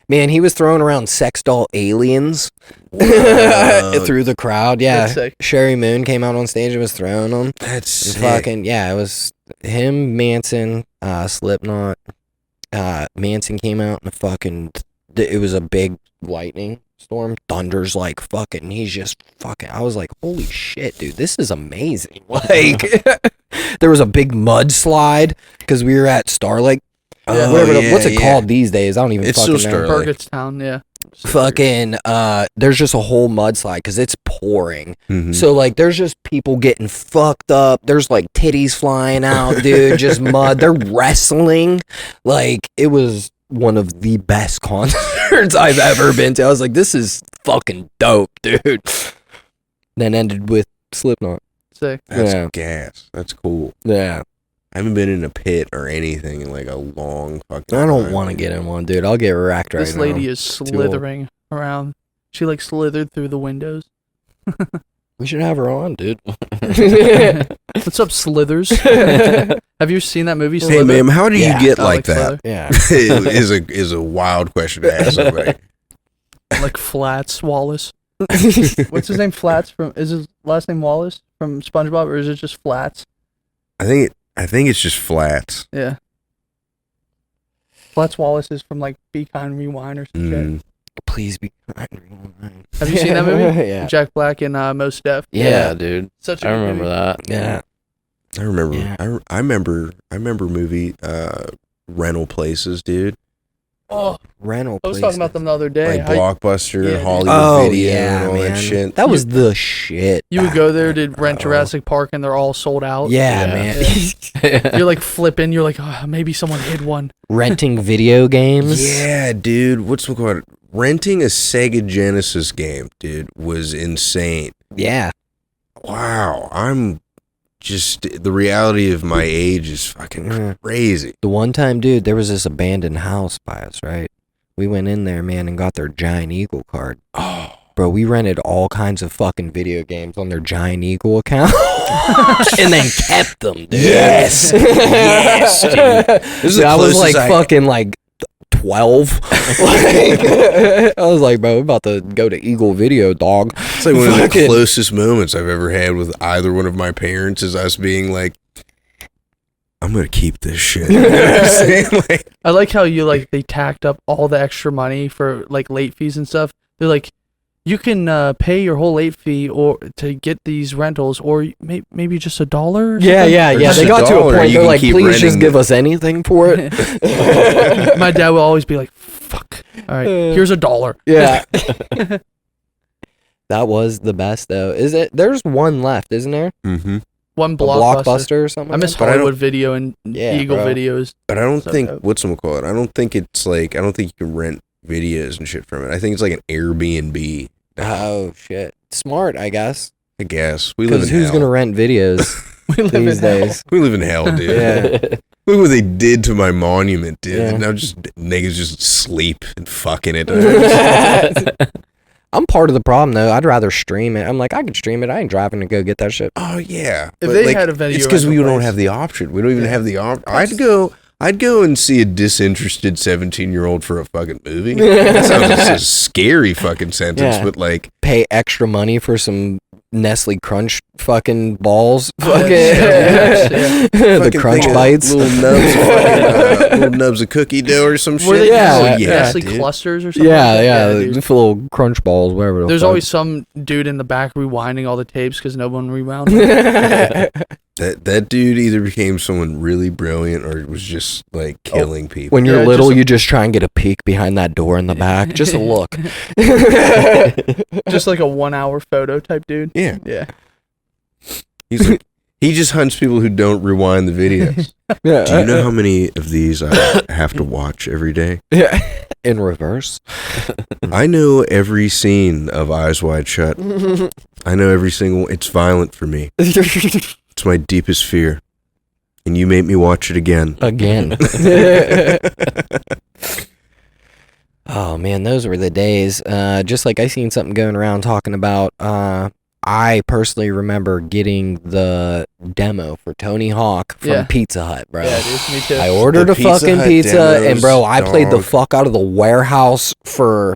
Man, he was throwing around sex doll aliens Wow. through the crowd. Yeah. That's sick. Sherry Moon came out on stage and was throwing them. That's sick. Fucking yeah, it was him, Manson, Slipknot. Manson came out and it was a big lightning storm. Thunder's like fucking. He's just fucking. I was like, holy shit, dude, this is amazing. Like, there was a big mudslide because we were at Starlake. Oh, What's it called these days? I don't even It's fucking still know. Starlake. Burgettstown, yeah. Fucking there's just a whole mudslide because it's pouring. Mhm. So like there's just people getting fucked up. There's like titties flying out, dude, just mud. They're wrestling. Like it was one of the best concerts I've ever been to. I was like, this is fucking dope, dude. Then ended with Slipknot. Sick. That's Yeah. gas. That's cool. Yeah. I haven't been in a pit or anything in like a long fucking I don't time. want to get in one, dude. I'll get wrecked right This now. lady is old. slithering around. She like slithered through the windows. We should have her on, dude. What's up, Slithers? Have you seen that movie? Hey, Slither? ma'am, how do you Yeah. get I like that? Slither. Yeah. It is a wild question to ask somebody. Like Flats Wallace. What's his name? Flats from? Is his last name Wallace from SpongeBob, or is it just Flats? I think it's just flats. Yeah. Flats Wallace is from like Be Kind Rewind or some shit. Mm. Please be. Have you seen that movie? Yeah. Jack Black and Mos Def. Yeah, dude. Such a I good remember movie. that. Yeah. I remember. Yeah. I remember movie rental places, dude. Oh, Rental I was places. talking about them the other day. Like How Blockbuster, Yeah. Hollywood Oh Video, yeah, and all man. that shit. That was the shit. you would back go there to then, rent bro. Jurassic Park and they're all sold out. Yeah, Yeah. man. You're like flipping. You're like, oh, maybe someone hid one. Renting video games. Yeah, dude. What's it called? Renting a Sega Genesis game, dude, was insane. Yeah. Wow, I'm just the reality of my age is fucking Yeah. crazy. The one time, dude, there was this abandoned house by us, right? We went in there, man, and got their Giant Eagle card. Oh, Bro, we rented all kinds of fucking video games on their Giant Eagle account. And then kept them, dude. Yes. Yes, dude. This is the I was like closest fucking like 12. I was like, bro, we're about to go to Eagle Video, dog. It's like one of the Fucking- closest moments I've ever had with either one of my parents is us being like, I'm gonna keep this shit. You know what I'm saying? Like, I like how you like they tacked up all the extra money for like late fees and stuff. They're like, you can pay your whole late fee or to get these rentals, or maybe just $1. Or Yeah, something. yeah, Or yeah. just They $1, got to a point. you They're can like, keep please just renting give it." us anything for it. My dad will always be like, fuck. All right, here's $1. Yeah. That was the best though. Is it? There's one left, isn't there? mm-hmm. One A blockbuster. Blockbuster or something. I miss like But I don't- Hollywood Video and Yeah, Eagle bro. Videos. But I don't So think dope. whatchamacallit. I don't think it's like I don't think you can rent videos and shit from it. I think it's like an Airbnb. that? Oh shit! Smart, I guess. I guess we live Because in who's hell. gonna rent videos We live these in hell. days? We live in hell, dude. Yeah. Look what they did to my monument, dude. Yeah. Now just niggas just sleep and fucking it. I'm part of the problem though. I'd rather stream it. I'm like, I could stream it. I ain't driving to go get that shit. Oh yeah. If But, they had a video it's because we rental don't place- have the option. We don't even Yeah. have the option. I'd go. I'd go and see a disinterested 17-year-old for a fucking movie. That sounds like a scary fucking sentence, but like pay extra money for some Nestle Crunch fucking balls. Yeah. The fucking Crunch thing of Bites. little nubs of cookie dough or some Were shit. they Yeah, Nestle dude. clusters or something? Yeah, like yeah, that? Dude. the little Crunch balls, whatever. the There's fuck. always some dude in the back rewinding all the tapes because no one rewound. That dude either became someone really brilliant or was just like killing people. When you're Yeah, little, just- you just try and get a peek behind that door in the back. Just a look. Just like a 1 hour photo type dude. Yeah, Yeah. he's like he just hunts people who don't rewind the videos. Yeah. Do you know how many of these I have to watch every day? Yeah. In reverse. I know every scene of Eyes Wide Shut. I know every single. It's violent for me. It's my deepest fear. And you made me watch it again. Again. Oh man, those were the days. Just like I seen something going around talking about. I personally remember getting the demo for Tony Hawk from Yeah. Pizza Hut, bro. Yeah, dude. Me too. I ordered The a Pizza fucking Hut pizza, demos, and bro, I played the dog. fuck out of the warehouse for.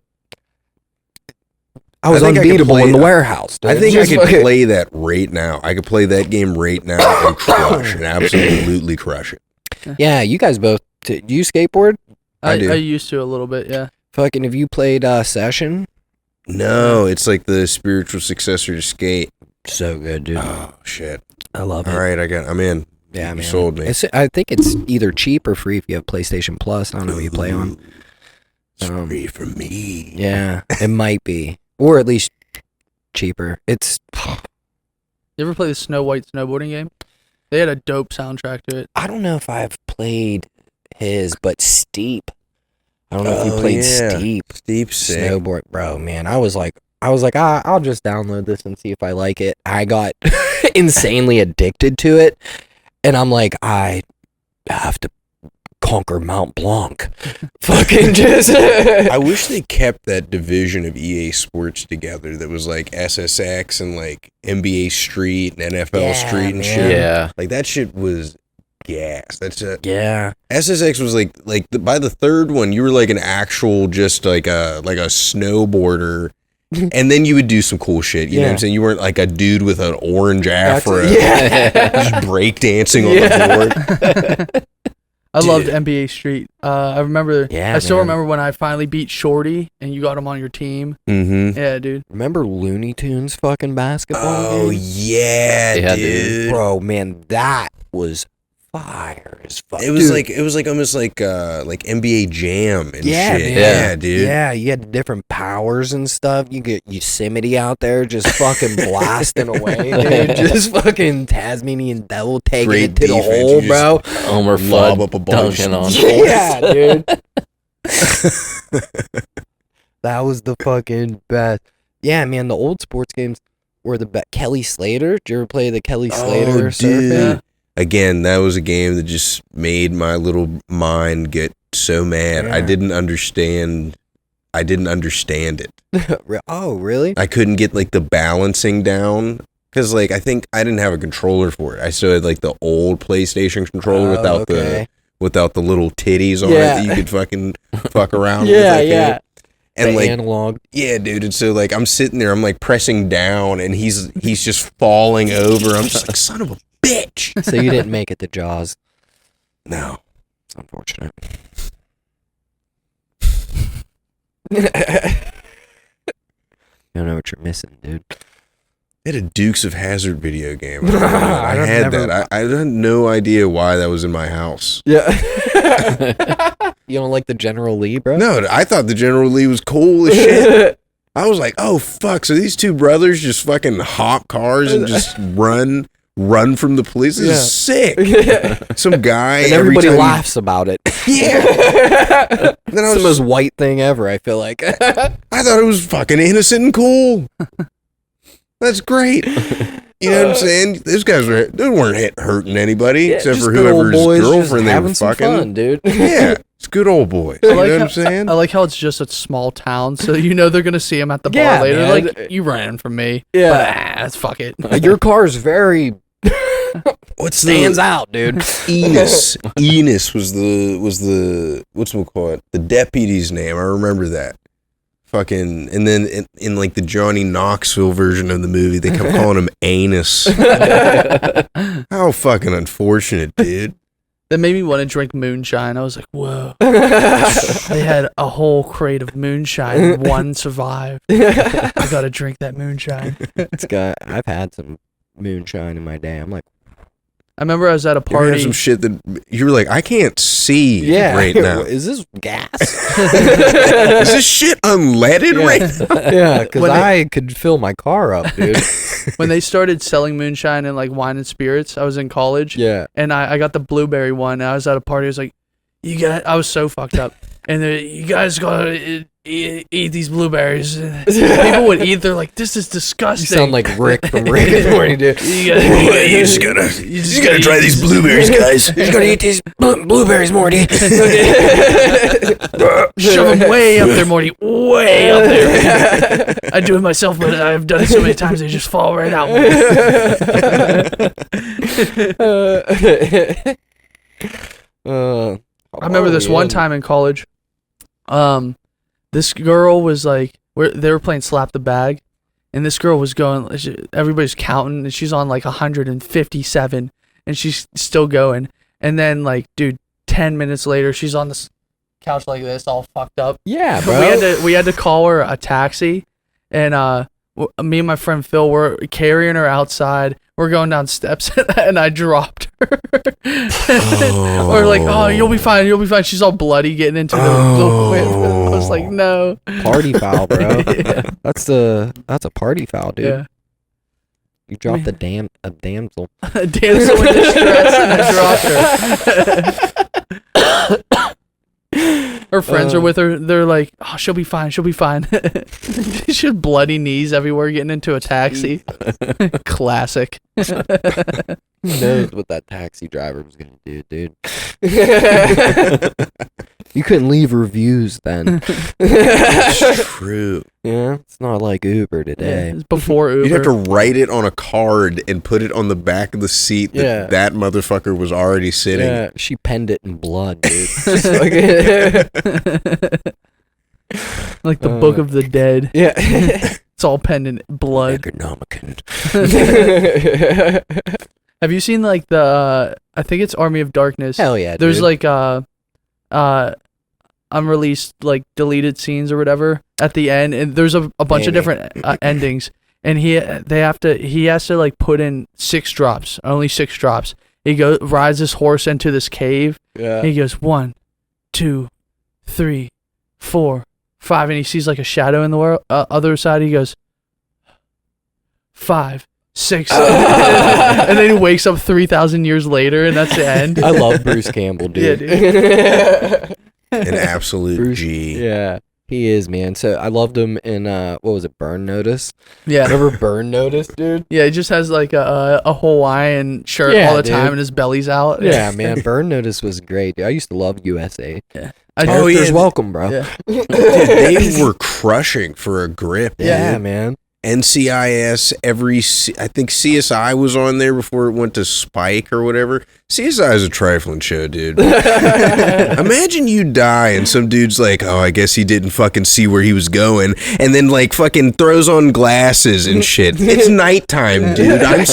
I was I think I could unbeatable play- in the warehouse. I dude. think I Just could fucking- play that right now. I could play that game right now and crush and absolutely crush it. Yeah, you guys both. Do you skateboard? I do. I used to a little bit, yeah. Fucking, have you played Session? No, it's like the spiritual successor to skate. So good, dude. Oh shit! I love it. All right, I'm in. Yeah, You man. sold me. I think it's either cheap or free if you have PlayStation Plus. I don't know what you play on. It's free for me. Yeah, it might be, or at least cheaper. It's. You ever play the Snow White snowboarding game? They had a dope soundtrack to it. I don't know if I've played his, but Steep. I don't know if you Oh, played yeah. Steep Steep sick. snowboard, bro. Man, I was like, I'll just download this and see if I like it. I got insanely addicted to it, and I'm like, I have to conquer Mount Blanc. Fucking just. I wish they kept that division of EA Sports together that was like SSX and like NBA Street and NFL Yeah, Street and man. shit. Yeah. Like that shit was gas. That's it. Yeah. SSX was by the third one, you were like an actual just like a snowboarder. And then you would do some cool shit. You know what I'm Yeah. saying? You weren't like a dude with an orange afro Yeah. just break dancing on the board. I loved Dude. NBA Street. I remember. Yeah, I still man. remember when I finally beat Shorty and you got him on your team. Mm-hmm. Yeah, dude. Remember Looney Tunes fucking basketball? Oh game? yeah, Yeah, dude. Bro, man, that was fire as fuck. It was Dude. like almost like NBA Jam and Yeah, shit. dude. Yeah, dude. Yeah, you had different powers and stuff. You get Yosemite out there just fucking blasting away, dude. Just fucking Tasmanian devil taking Great it to the defense. hole, You bro. Homer Lob Flood up a bunch. dunking on. Yeah, dude. That was the fucking best. Yeah, man, the old sports games were the best. Kelly Slater. Did you ever play the Kelly Slater Oh, surfing? dude. Again, that was a game that just made my little mind get so mad. I Yeah. didn't understand it. Oh, really? I couldn't get like the balancing down because like I think I didn't have a controller for it. I still had like the old PlayStation controller Oh, okay. without the little titties on Yeah. it that you could fucking fuck around with. Yeah, I think. yeah. And The like analog. yeah, dude. And so like I'm sitting there, I'm like pressing down, and he's just falling over. I'm just like, son of a bitch. So you didn't make it to Jaws. No. It's unfortunate. You don't know what you're missing, dude. I had a Dukes of Hazzard video game. I I've had never- that. I had no idea why that was in my house. Yeah. You don't like the General Lee, bro? No, I thought the General Lee was cool as shit. I was like, oh fuck! So these two brothers just fucking hop cars and just run from the police. This is sick. Some guy. And every everybody time laughs about it. Yeah. Then I It's the was most white thing ever, I feel like. I thought it was fucking innocent and cool. That's great. You know what I'm saying? Those guys weren't hurting anybody except Just for good old whoever's boys just girlfriend they were having some fucking. fun, dude. Yeah, it's good old boys. You know what I'm saying? I like how it's just a small town, so you know they're gonna see him at the bar Yeah, later. man. Like, you ran from me. Yeah. But, fuck it. Your car is very What's Stands the out, dude. Enos? Enos was the what's we call it? The deputy's name. I remember that. Fucking, and then in like the Johnny Knoxville version of the movie, they kept calling him Anus. How fucking unfortunate, dude. That made me want to drink moonshine. I was like, whoa. They had a whole crate of moonshine and one survived. I gotta drink that moonshine. I've had some moonshine in my day. I'm like, I remember I was at a You ever had party. some shit that you were like, I can't see right now. Is this gas? Is this shit unleaded right now? Yeah, because I could fill my car up, dude. When they started selling moonshine and like wine and spirits, I was in college. Yeah. And I got the blueberry one. And I was at a party. I was like, I was so fucked up. And you guys gotta eat these blueberries. And people would eat. They're like, this is disgusting. You sound like Rick from Rick and Morty, dude. You just gotta try these blueberries, guys. You just gotta eat these blueberries, Morty. Shove them way up there, Morty. Way up there. I do it myself, but I've done it so many times they just fall right out. I remember this one time in college. This girl was like, they were playing slap the bag, and this girl was going. Everybody's counting, and she's on like 157, and she's still going. And then like, dude, 10 minutes later, she's on this couch like this, all fucked up. Yeah, bro. We had to call her a taxi, and me and my friend Phil were carrying her outside. We're going down steps, and I dropped her. We're like, oh, you'll be fine. She's all bloody, getting into the I was like, no. Party foul, bro. Yeah. That's a party foul, dude. Yeah. You dropped a damsel. A damsel in distress, and I dropped her. Her friends are with her. They're like, oh, she'll be fine. She had bloody knees everywhere getting into a taxi. Classic. Who knows what that taxi driver was gonna do, dude? You couldn't leave reviews then. It's true. Yeah, it's not like Uber today. It's before Uber. You'd have to write it on a card and put it on the back of the seat that that motherfucker was already sitting. Yeah, she penned it in blood, dude. Just like the Book of the Dead. Yeah. It's all penned in blood. Economicant. Have you seen like the I think it's Army of Darkness. Hell yeah, dude. There's like unreleased like deleted scenes or whatever at the end, and there's a bunch of different endings, and he has to like put in 6 drops, only 6 drops. He rides his horse into this cave. Yeah. And he goes 1, 2, 3, 4, 5, and he sees like a shadow in the other side. He goes 5, 6, and then he wakes up 3,000 years later, and that's the end. I love Bruce Campbell, dude. Yeah, dude. An absolute Bruce, G. Yeah, he is, man. So I loved him in what was it, Burn Notice? Yeah. Remember Burn Notice, dude? Yeah, he just has like a Hawaiian shirt all the time, and his belly's out. Yeah, man. Burn Notice was great, dude. I used to love USA. Yeah. Characters welcome, bro. Yeah. Dude, they were crushing for a grip. Yeah, dude. man. NCIS, I think CSI was on there before it went to Spike or whatever. CSI is a trifling show, dude. Imagine you die and some dude's like, oh, I guess he didn't fucking see where he was going, and then like fucking throws on glasses and shit. It's nighttime, dude. I'm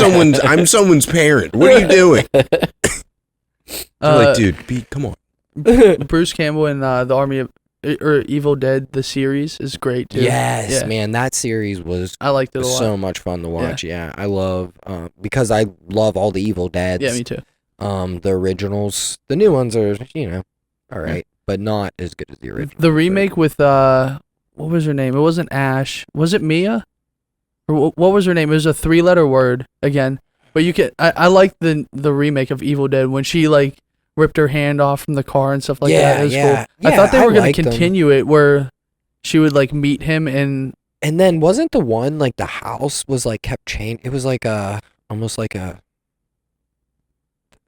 someone's parent. What are you doing? Like, dude, come on. Bruce Campbell in the Army of or Evil Dead, the series is great too. Yes, man, that series was I liked it a lot. So much fun to watch. Yeah, I love because I love all the Evil Deads. Yeah, me too. The originals, the new ones are all right, but not as good as the original. The remake with what was her name? It wasn't Ash. Was it Mia? Or what was her name? It was a 3-letter word again. But you can I like the remake of Evil Dead when she like ripped her hand off from the car and stuff like that. It was cool. Yeah, I thought they were going to continue it where she would like meet him and then wasn't the one like the house was like kept changing. It was like almost like the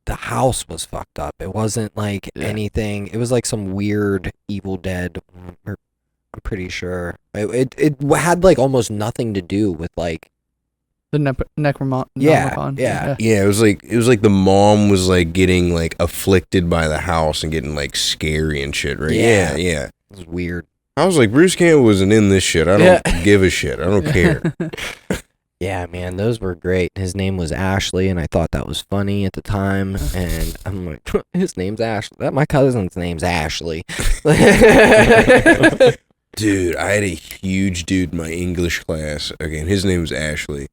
house was fucked up. It wasn't like anything. It was like some weird Evil Dead. I'm pretty sure it had like almost nothing to do with like The Necromon. Yeah. Yeah, it was like the mom was like getting like afflicted by the house and getting like scary and shit, right? Yeah. Yeah. It was weird. I was like, Bruce Campbell wasn't in this shit. I don't give a shit. I don't care. Yeah, man, those were great. His name was Ashley, and I thought that was funny at the time. And I'm like, his name's Ashley. My cousin's name's Ashley. Dude, I had a huge dude in my English class. Again, his name was Ashley.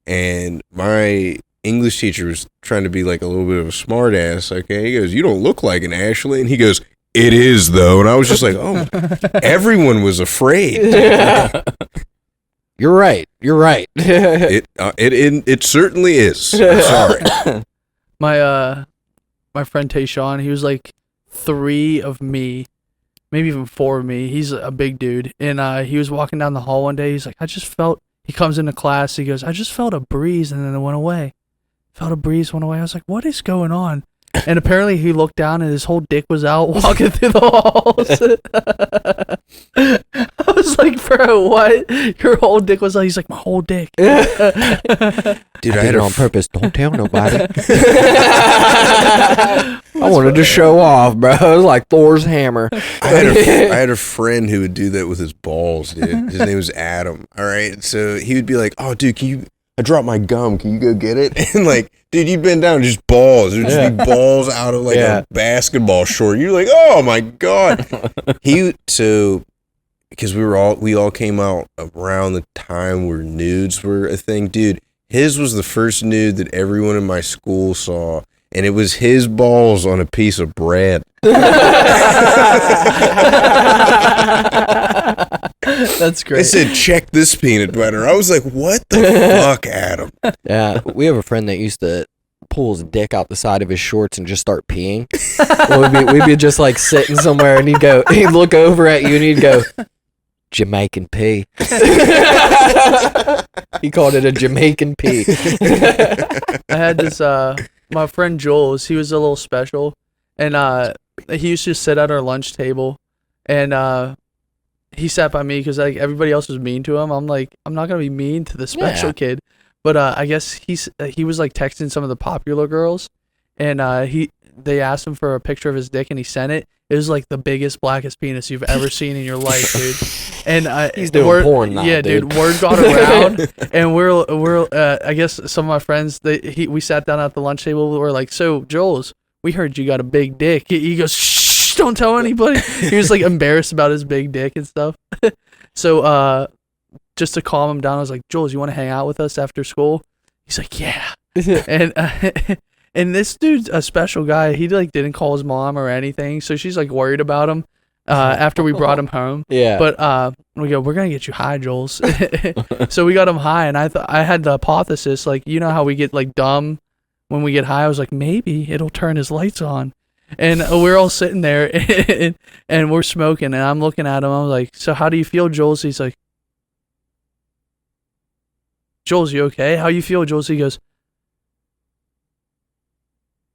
And my English teacher was trying to be like a little bit of a smart ass. Okay, he goes, "You don't look like an Ashley." And he goes, "It is though." And I was just like, "Oh, everyone was afraid." You're right. It certainly is. I'm sorry. My friend Tayshawn, he was like 3 of me, maybe even 4 of me. He's a big dude, and he was walking down the hall one day. He's like, he comes into class. He goes, "I just felt a breeze, and then it went away. Felt a breeze, went away." I was like, "What is going on?" And apparently he looked down and his whole dick was out walking through the halls. I was like, "Bro, what? Your whole dick was out?" He's like, "My whole dick." Dude, I did it on purpose. Don't tell nobody. I wanted to show off, bro. It was like Thor's hammer. I had a friend who would do that with his balls, dude. His name was Adam. All right. So he would be like, "Oh, dude, I dropped my gum. Can you go get it?" And like, dude, you bend down, just balls. There'd just be balls out of like a basketball short. You're like, "Oh my God." Because we all came out around the time where nudes were a thing. Dude, his was the first nude that everyone in my school saw. And it was his balls on a piece of bread. That's great. They said, "Check this peanut butter." I was like, "What the fuck, Adam?" Yeah, we have a friend that used to pull his dick out the side of his shorts and just start peeing. We'd be just like sitting somewhere, and he'd look over at you, and he'd go, "Jamaican pee." He called it a Jamaican pee. I had this my friend Jules. He was a little special, and he used to sit at our lunch table, and he sat by me because like everybody else was mean to him. I'm like, I'm not gonna be mean to the special kid, but I guess he was like texting some of the popular girls, and they asked him for a picture of his dick, and he sent it. It was like the biggest, blackest penis you've ever seen in your life, dude. And he's doing porn now, yeah, dude. Word got around, and we're I guess some of my friends we sat down at the lunch table. We're like, "So, Jules, we heard you got a big dick." He goes, "Shh, don't tell anybody." He was like embarrassed about his big dick and stuff. So just to calm him down, I was like, "Jules, you want to hang out with us after school?" He's like, "Yeah." And this dude's a special guy. He like didn't call his mom or anything, so she's like worried about him after we brought him home. Yeah. But we go, "We're gonna get you high, Jules." So we got him high, and I had the hypothesis, like, you know how we get like dumb when we get high. I was like, maybe it'll turn his lights on. And we're all sitting there, and we're smoking, and I'm looking at him. I was like, "So how do you feel, Jules?" He's like, "Jules, you okay? How you feel, Jules?" He goes,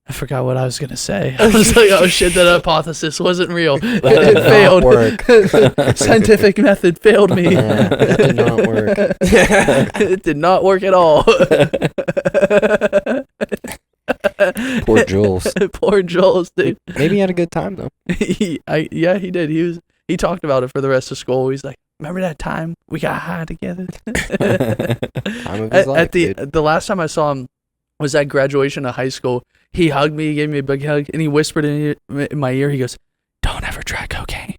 I forgot what I was gonna say. I was like, "Oh shit, that hypothesis wasn't real. It failed. Work. Scientific method failed me. It did not work. It did not work at all." Poor Jules. Poor Jules, dude. Maybe he had a good time though. Yeah, he did. He talked about it for the rest of school. He's like, "Remember that time we got high together?" Time of his life, the last time I saw him was at graduation of high school. He hugged me, he gave me a big hug, and he whispered in my ear, he goes, "Don't ever try cocaine."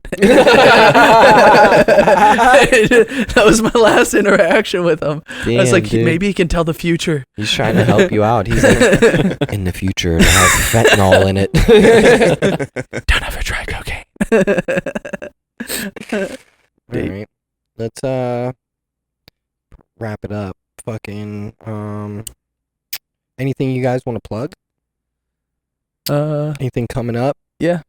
That was my last interaction with him. Damn, I was like, dude. maybe he can tell the future. He's trying to help you out. He's like, in the future, it'll have fentanyl in it. Don't ever try cocaine. All right. Let's wrap it up. Fucking anything you guys want to plug? Anything coming up? Yeah.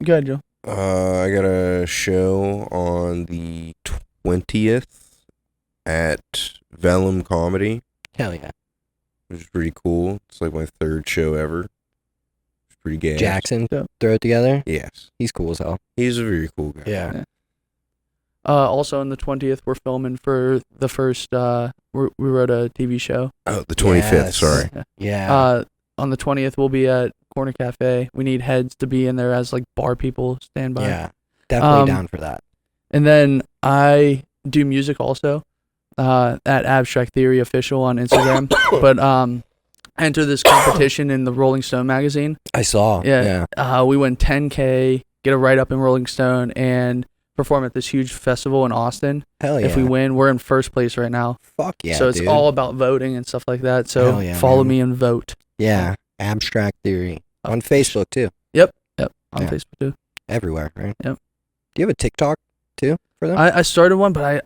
Go ahead, Joe. I got a show on the 20th at Vellum Comedy, Hell yeah. which is pretty cool. It's like my 3rd show ever. It's pretty gay. Jackson, throw it together. Yes. He's cool as hell. He's a very cool guy. Yeah. Also on the 20th, we're filming for the first. We wrote a TV show. Oh, the 25th. Yes. Sorry. Yeah. On the 20th, we'll be at Corner Cafe. We need heads to be in there as like bar people stand by. Yeah. Definitely down for that. And then I do music also at Abstract Theory Official on Instagram. But enter this competition in the Rolling Stone magazine. I saw. Yeah. We win 10K, get a write up in Rolling Stone, and perform at this huge festival in Austin. Hell yeah. If we win, we're in first place right now. Fuck yeah. So it's dude. all about voting and stuff like that. So Hell yeah, follow man. me and vote. Yeah. Abstract Theory on Facebook too. Yep. On Yeah. Facebook too. Everywhere, right? Yep. Do you have a TikTok too for them? I started one, but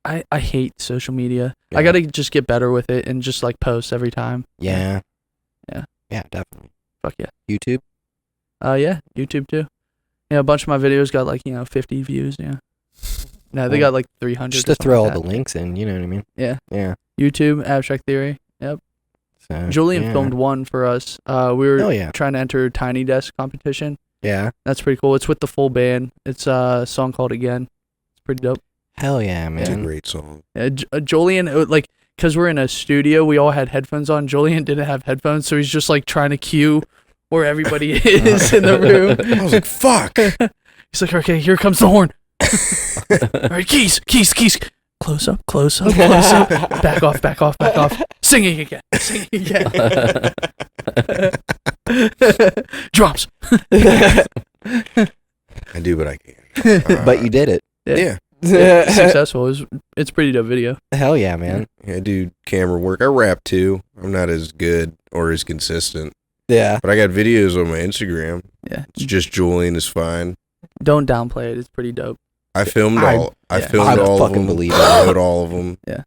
I hate social media. Yeah. I gotta just get better with it and just like post every time. Yeah. Yeah. Yeah, definitely. Fuck yeah. YouTube? Yeah, YouTube too. Yeah, a bunch of my videos got like 50 views. Yeah. No, they got like 300. Just to throw all the links in, you know what I mean? Yeah. Yeah. YouTube, Abstract Theory. Yep. So, Julian yeah. filmed one for us. We were Hell yeah. trying to enter Tiny Desk competition. Yeah. That's pretty cool. It's with the full band. It's a song called Again. It's pretty dope. Hell yeah, It's a man. great song. Yeah, Julian, because we're in a studio, we all had headphones on. Julian didn't have headphones, so he's just like trying to cue where everybody is in the room. I was like, fuck. He's like, okay, here comes the horn. All right, keys. Close up. Back off. Singing again. Drums. I do what I can. But you did it. Yeah. It's successful. It's pretty dope video. Hell yeah, man. I do camera work. I rap too. I'm not as good or as consistent. Yeah. But I got videos on my Instagram. Yeah. It's just Julian is fine. Don't downplay it. It's pretty dope. I filmed I all. I yeah. filmed I all of fucking them. believe I wrote all of them. Yeah.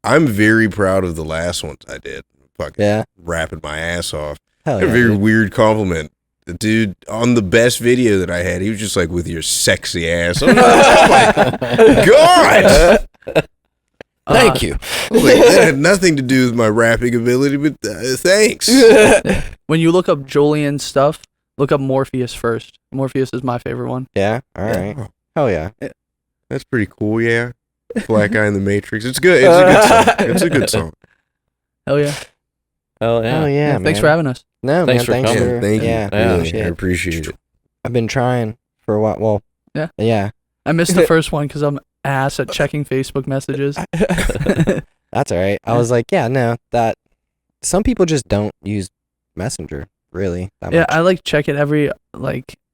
I'm very proud of the last ones I did. Fucking Yeah. rapping my ass off. Hell A yeah. very dude. weird compliment. The dude on the best video that I had, he was just like, with your sexy ass. I'm like, oh my God. Thank you. Like, that had nothing to do with my rapping ability, but thanks. When you look up Julian's stuff, look up Morpheus first. Morpheus is my favorite one. Yeah. All right. Oh, Hell yeah. that's pretty cool, yeah. Black Guy in the Matrix. It's good. It's a good song. It's a good song. Hell yeah. Hell yeah. Hell yeah, man. Thanks for having us. No, Thanks man. for Thanks coming. for Yeah, thank you. Yeah. Yeah. Really, shit. I appreciate it. I've been trying for a while. Well, Yeah. Yeah. I missed the first one because I'm ass at checking Facebook messages. That's all right. I was like, yeah, no, that some people just don't use Messenger, really. That Yeah, much. I check it every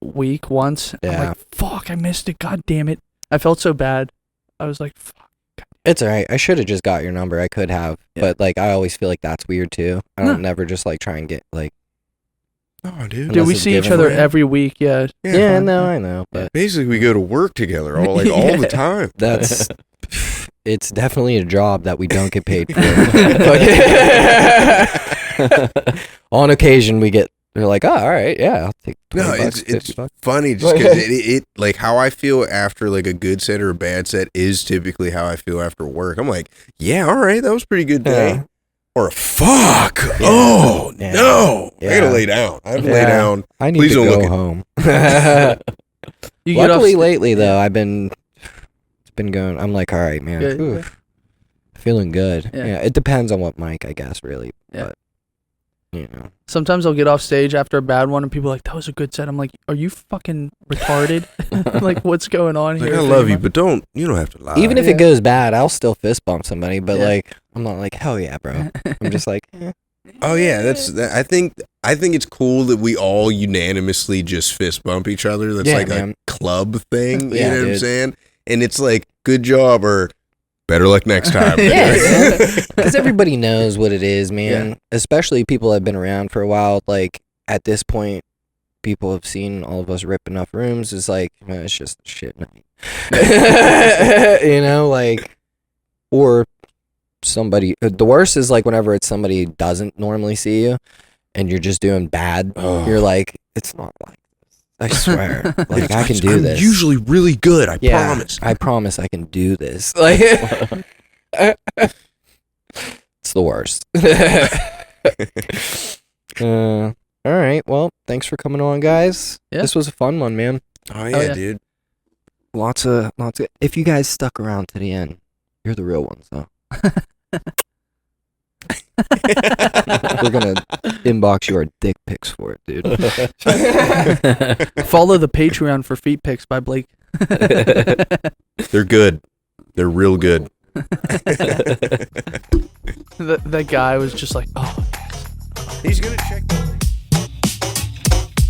week once. I'm Yeah. like, fuck, I missed it. God damn it. I felt so bad. I was like, fuck. It's all right. I should have just got your number. I could have, Yeah. but I always feel like that's weird too. I don't never just try and get Oh, dude. Dude, Unless we it's see each given other away. every week. Yeah. Yeah, fine. no, I know, but Basically, we go to work together all the Yeah. time. that's it's definitely a job that we don't get paid for. On occasion, they're like, oh, all right, yeah, I'll take 20 No, bucks, it's 50 bucks. funny just because it like how I feel after like a good set or a bad set is typically how I feel after work. I'm like, yeah, all right, that was a pretty good day. Yeah. Or fuck, oh Yeah. no, I Yeah. gotta lay down. I have to Yeah. lay down. I need Please to don't go look at- home. You get off. Luckily, lately though, it's been going. I'm like, all right, man, Good, oof, feeling good. Yeah. Yeah, it depends on what mic, I guess, really. Yeah. But, you know, Sometimes I'll get off stage after a bad one and people are like, that was a good set. I'm like, are you fucking retarded? Like, what's going on Like, here? I love you, but you don't have to lie. even if Yeah. it goes bad, I'll still fist bump somebody. But Yeah. I'm not like, hell yeah, bro. I'm just like, Oh yeah, I think it's cool that we all unanimously just fist bump each other. That's Yeah, like man. a club thing. You Yeah, know what I'm dude. saying? And it's like, good job or better luck next time. Yeah, because everybody knows what it is, man. Especially people that have been around for a while. Like at this point, people have seen all of us rip enough rooms. It's like, man, it's just shit night. Or somebody. The worst is whenever it's somebody who doesn't normally see you, and you're just doing bad. Oh. You're like, it's not like this. I swear, I can do I'm this. usually really good. I promise. I promise I can do this. It's the worst. All right. Well, thanks for coming on, guys. Yeah. This was a fun one, man. Oh Oh, yeah, yeah. dude. lots of. If you guys stuck around to the end, you're the real ones, though. We're gonna inbox you our dick pics for it, dude. Follow the Patreon for feet pics by Blake. They're good. They're real good. That guy was just like, oh. He's gonna check.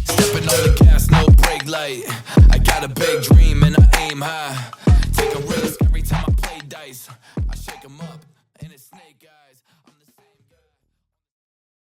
Stepping on the gas, no brake light. I got a big dream and I aim high.